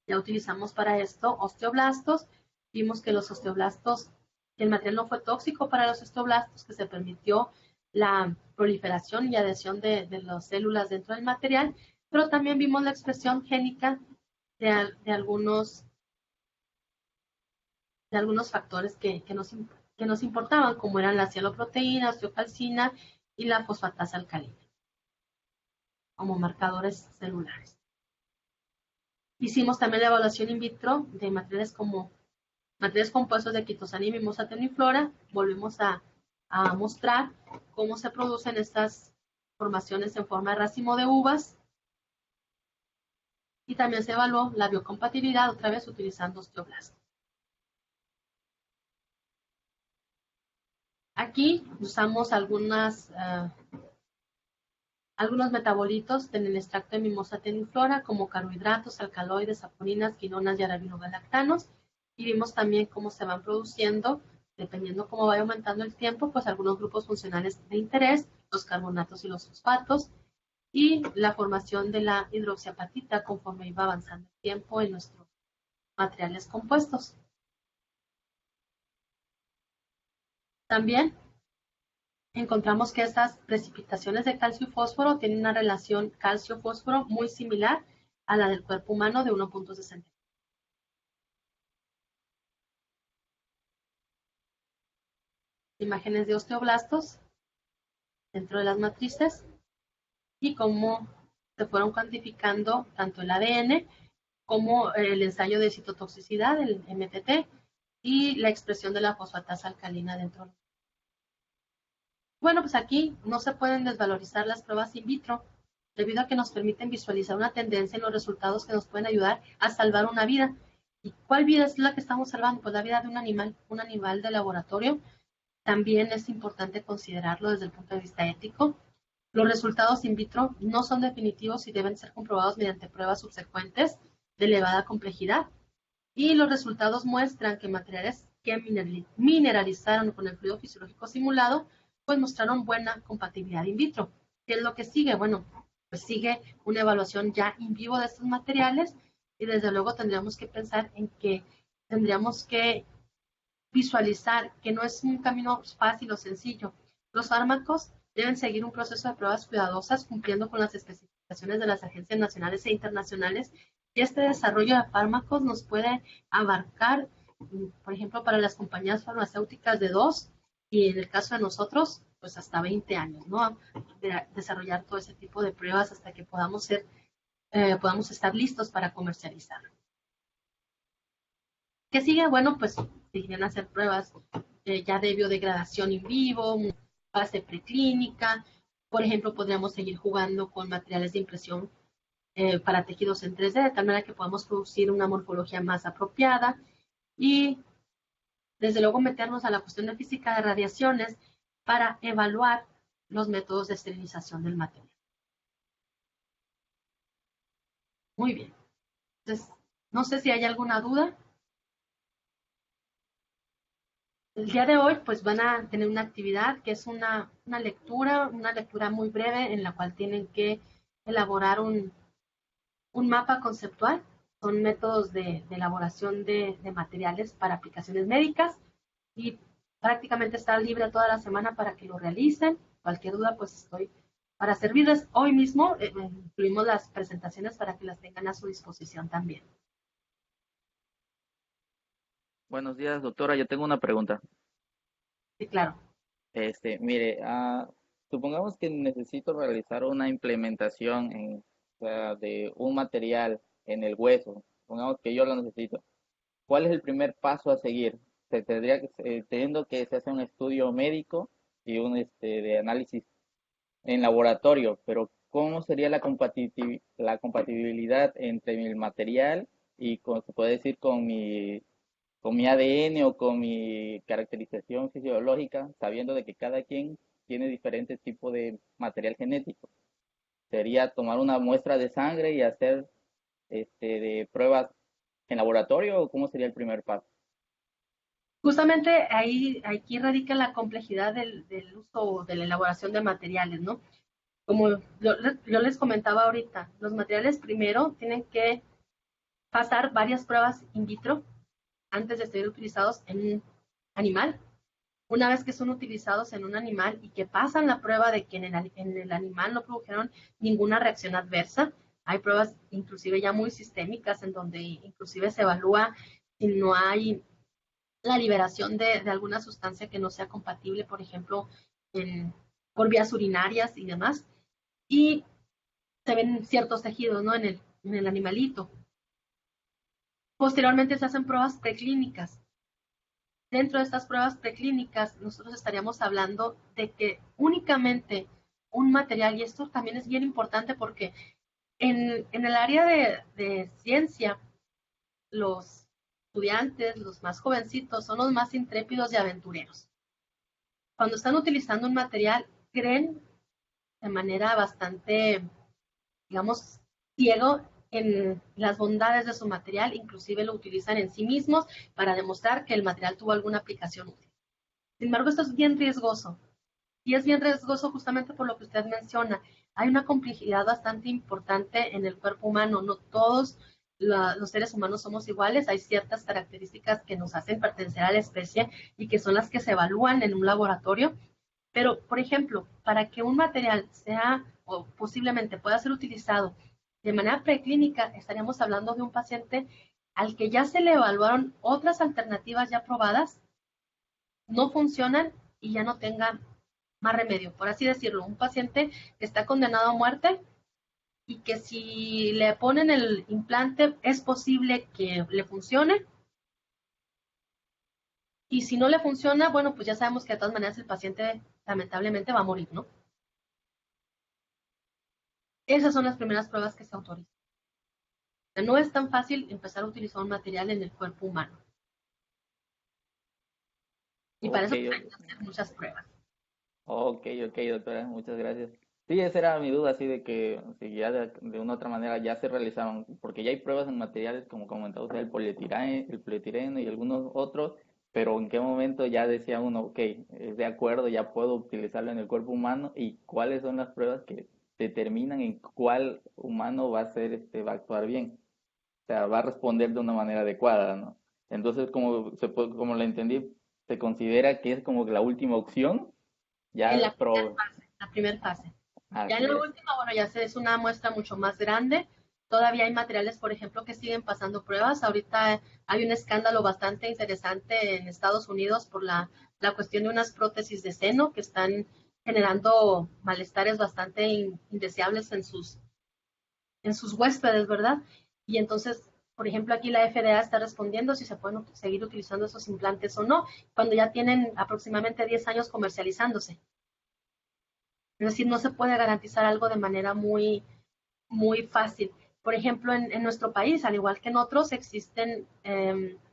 Ya utilizamos para esto osteoblastos. Vimos que los osteoblastos, el material no fue tóxico para los osteoblastos, que se permitió la proliferación y adhesión de las células dentro del material, pero también vimos la expresión génica de algunos factores que nos importaban, como eran la cialoproteína, osteocalcina y la fosfatasa alcalina, como marcadores celulares. Hicimos también la evaluación in vitro de materiales compuestos de quitosana y mimosa teniflora. Volvemos a mostrar cómo se producen estas formaciones en forma de racimo de uvas. Y también se evaluó la biocompatibilidad, otra vez utilizando osteoblastos. Aquí usamos algunos metabolitos en el extracto de mimosa teniflora, como carbohidratos, alcaloides, saponinas, quinonas y arabinogalactanos. Y vimos también cómo se van produciendo, dependiendo cómo vaya aumentando el tiempo, pues algunos grupos funcionales de interés, los carbonatos y los fosfatos, y la formación de la hidroxiapatita conforme iba avanzando el tiempo en nuestros materiales compuestos. También encontramos que estas precipitaciones de calcio y fósforo tienen una relación calcio-fósforo muy similar a la del cuerpo humano de 1.60. Imágenes de osteoblastos dentro de las matrices y cómo se fueron cuantificando tanto el ADN como el ensayo de citotoxicidad, el MTT, y la expresión de la fosfatasa alcalina dentro. Bueno, pues aquí no se pueden desvalorizar las pruebas in vitro, debido a que nos permiten visualizar una tendencia en los resultados que nos pueden ayudar a salvar una vida. ¿Y cuál vida es la que estamos salvando? Pues la vida de un animal de laboratorio. También es importante considerarlo desde el punto de vista ético. Los resultados in vitro no son definitivos y deben ser comprobados mediante pruebas subsecuentes de elevada complejidad. Y los resultados muestran que materiales que mineralizaron con el fluido fisiológico simulado, pues mostraron buena compatibilidad in vitro. ¿Qué es lo que sigue? Bueno, pues sigue una evaluación ya in vivo de estos materiales y desde luego tendríamos que pensar en que tendríamos que visualizar que no es un camino fácil o sencillo. Los fármacos deben seguir un proceso de pruebas cuidadosas cumpliendo con las especificaciones de las agencias nacionales e internacionales. Y este desarrollo de fármacos nos puede abarcar, por ejemplo, para las compañías farmacéuticas de 2 y en el caso de nosotros, pues hasta 20 años, ¿no? De desarrollar todo ese tipo de pruebas hasta que podamos estar listos para comercializar. ¿Qué sigue? Bueno, pues siguen a hacer pruebas ya de biodegradación in vivo, fase preclínica. Por ejemplo, podríamos seguir jugando con materiales de impresión para tejidos en 3D, de tal manera que podamos producir una morfología más apropiada y, desde luego, meternos a la cuestión de física de radiaciones para evaluar los métodos de esterilización del material. Muy bien. Entonces, no sé si hay alguna duda. El día de hoy pues van a tener una actividad que es una lectura muy breve en la cual tienen que elaborar un mapa conceptual. Son métodos de elaboración de materiales para aplicaciones médicas y prácticamente está libre toda la semana para que lo realicen. Cualquier duda pues estoy para servirles. Hoy mismo incluimos las presentaciones para que las tengan a su disposición también. Buenos días, doctora. Yo tengo una pregunta. Sí, claro. Mire, supongamos que necesito realizar una implementación o sea, de un material en el hueso. Supongamos que yo lo necesito. ¿Cuál es el primer paso a seguir? Teniendo que se hace un estudio médico y de análisis en laboratorio, pero ¿cómo sería la compatibilidad entre el material y, se puede decir, con mi ADN o con mi caracterización fisiológica, sabiendo de que cada quien tiene diferentes tipos de material genético? Sería tomar una muestra de sangre y hacer de pruebas en laboratorio, ¿o cómo sería el primer paso? Justamente aquí radica la complejidad del uso de la elaboración de materiales, ¿no? Como yo les comentaba ahorita, los materiales primero tienen que pasar varias pruebas in vitro antes de ser utilizados en un animal. Una vez que son utilizados en un animal y que pasan la prueba de que en el animal no produjeron ninguna reacción adversa, hay pruebas inclusive ya muy sistémicas en donde inclusive se evalúa si no hay la liberación de alguna sustancia que no sea compatible, por ejemplo, por vías urinarias y demás. Y se ven ciertos tejidos, ¿no? En el animalito. Posteriormente se hacen pruebas preclínicas. Dentro de estas pruebas preclínicas, nosotros estaríamos hablando de que únicamente un material, y esto también es bien importante porque en el área de ciencia, los estudiantes, los más jovencitos, son los más intrépidos y aventureros. Cuando están utilizando un material, creen de manera bastante, digamos, ciego en las bondades de su material, inclusive lo utilizan en sí mismos para demostrar que el material tuvo alguna aplicación útil. Sin embargo, esto es bien riesgoso. Y es bien riesgoso justamente por lo que usted menciona. Hay una complejidad bastante importante en el cuerpo humano. No todos los seres humanos somos iguales. Hay ciertas características que nos hacen pertenecer a la especie y que son las que se evalúan en un laboratorio. Pero, por ejemplo, para que un material sea o posiblemente pueda ser utilizado de manera preclínica, estaríamos hablando de un paciente al que ya se le evaluaron otras alternativas ya probadas, no funcionan y ya no tenga más remedio, por así decirlo. Un paciente que está condenado a muerte y que si le ponen el implante es posible que le funcione. Y si no le funciona, bueno, pues ya sabemos que de todas maneras el paciente lamentablemente va a morir, ¿no? Esas son las primeras pruebas que se autorizan. O sea, no es tan fácil empezar a utilizar un material en el cuerpo humano. Y para Ok, eso hay que hacer muchas pruebas. ok, ok, doctora, muchas gracias. Sí, esa era mi duda, así de que si ya de una u otra manera ya se realizaron, porque ya hay pruebas en materiales, como comentaba usted, el polietileno y algunos otros, pero en qué momento ya decía uno, ok, es de acuerdo, ya puedo utilizarlo en el cuerpo humano, y cuáles son las pruebas que determinan en cuál humano va a ser, va a actuar bien, o sea, va a responder de una manera adecuada, ¿no? Entonces, como lo entendí, se considera que es como la última opción, En ya pro, la primera fase. Ya en así la es. última, bueno, ya es una muestra mucho más grande. Todavía hay materiales, por ejemplo, que siguen pasando pruebas. Ahorita hay un escándalo bastante interesante en Estados Unidos por la cuestión de unas prótesis de seno que están generando malestares bastante indeseables en sus huéspedes, ¿verdad? Y entonces, por ejemplo, aquí la FDA está respondiendo si se pueden seguir utilizando esos implantes o no, cuando ya tienen aproximadamente 10 años comercializándose. Es decir, no se puede garantizar algo de manera muy fácil. Por ejemplo, en nuestro país, al igual que en otros, existen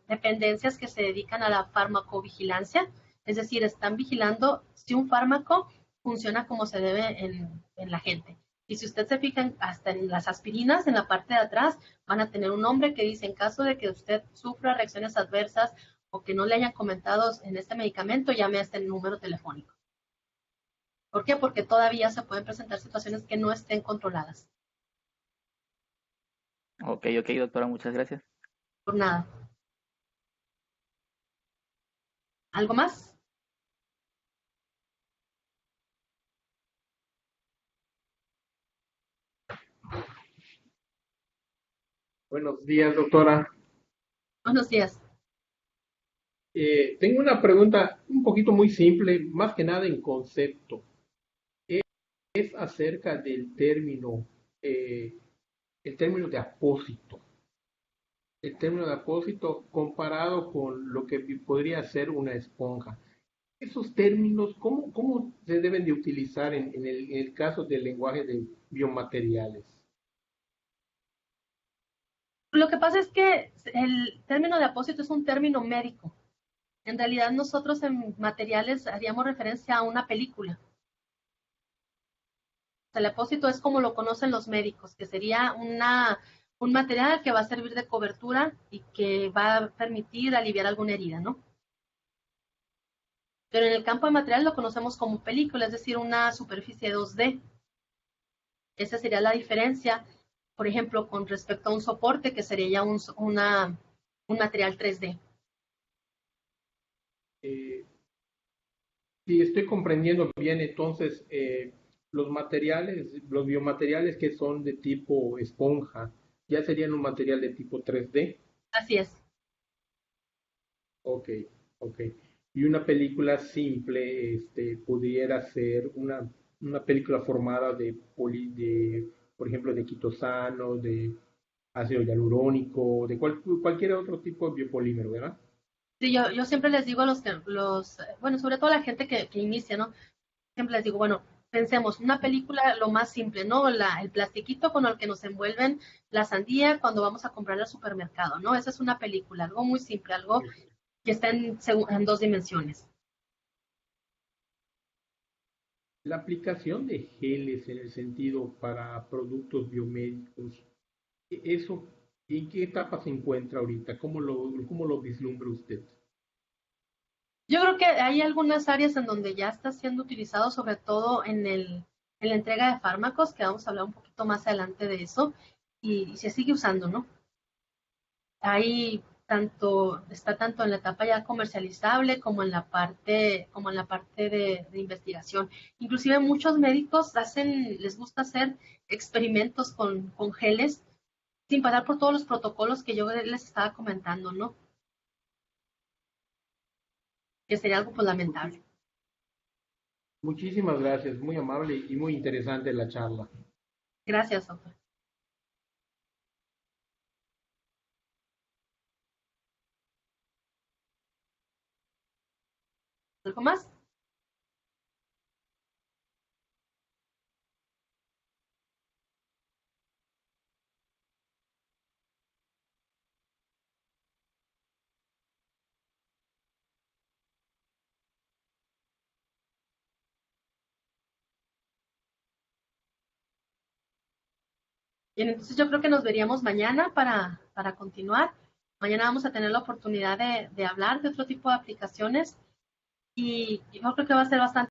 dependencias que se dedican a la farmacovigilancia, es decir, están vigilando si un fármaco funciona como se debe en la gente. Y si usted se fija hasta en las aspirinas, en la parte de atrás, van a tener un nombre que dice, en caso de que usted sufra reacciones adversas o que no le hayan comentado en este medicamento, llame a este número telefónico. ¿Por qué? Porque todavía se pueden presentar situaciones que no estén controladas. Ok, ok, doctora, muchas gracias. Por nada. ¿Algo más? Buenos días, doctora. Buenos días. Tengo una pregunta un poquito muy simple, más que nada en concepto. Es acerca el término de apósito. El término de apósito comparado con lo que podría ser una esponja. Esos términos, ¿cómo se deben de utilizar en el caso del lenguaje de biomateriales? Lo que pasa es que el término de apósito es un término médico. En realidad nosotros en materiales haríamos referencia a una película. El apósito es como lo conocen los médicos, que sería un material que va a servir de cobertura y que va a permitir aliviar alguna herida, ¿no? Pero en el campo de material lo conocemos como película, es decir, una superficie 2D. Esa sería la diferencia, por ejemplo, con respecto a un soporte que sería un material 3D. Si estoy comprendiendo bien, entonces los materiales, los biomateriales que son de tipo esponja, ya serían un material de tipo 3D. Así es. Ok, ok. Y una película simple, pudiera ser una película formada por ejemplo, de quitosano, de ácido hialurónico, de cualquier otro tipo de biopolímero, ¿verdad? Sí, yo siempre les digo a bueno, sobre todo a la gente que inicia, ¿no? Siempre les digo, bueno, pensemos, una película lo más simple, ¿no? El plastiquito con el que nos envuelven la sandía cuando vamos a comprar al supermercado, ¿no? Esa es una película, algo muy simple, algo que está en dos dimensiones. La aplicación de geles en el sentido para productos biomédicos, ¿eso en qué etapa se encuentra ahorita? Cómo lo vislumbra usted? Yo creo que hay algunas áreas en donde ya está siendo utilizado, sobre todo en la entrega de fármacos, que vamos a hablar un poquito más adelante de eso, y se sigue usando, ¿no? Ahí está tanto en la etapa ya comercializable como en la parte de investigación. Inclusive muchos médicos les gusta hacer experimentos con geles sin pasar por todos los protocolos que yo les estaba comentando, ¿no? Que sería algo pues lamentable. Muchísimas gracias, muy amable y muy interesante la charla. Gracias, doctor. ¿Algo más? Bien, entonces yo creo que nos veríamos mañana para continuar. Mañana vamos a tener la oportunidad de hablar de otro tipo de aplicaciones y yo creo que va a ser bastante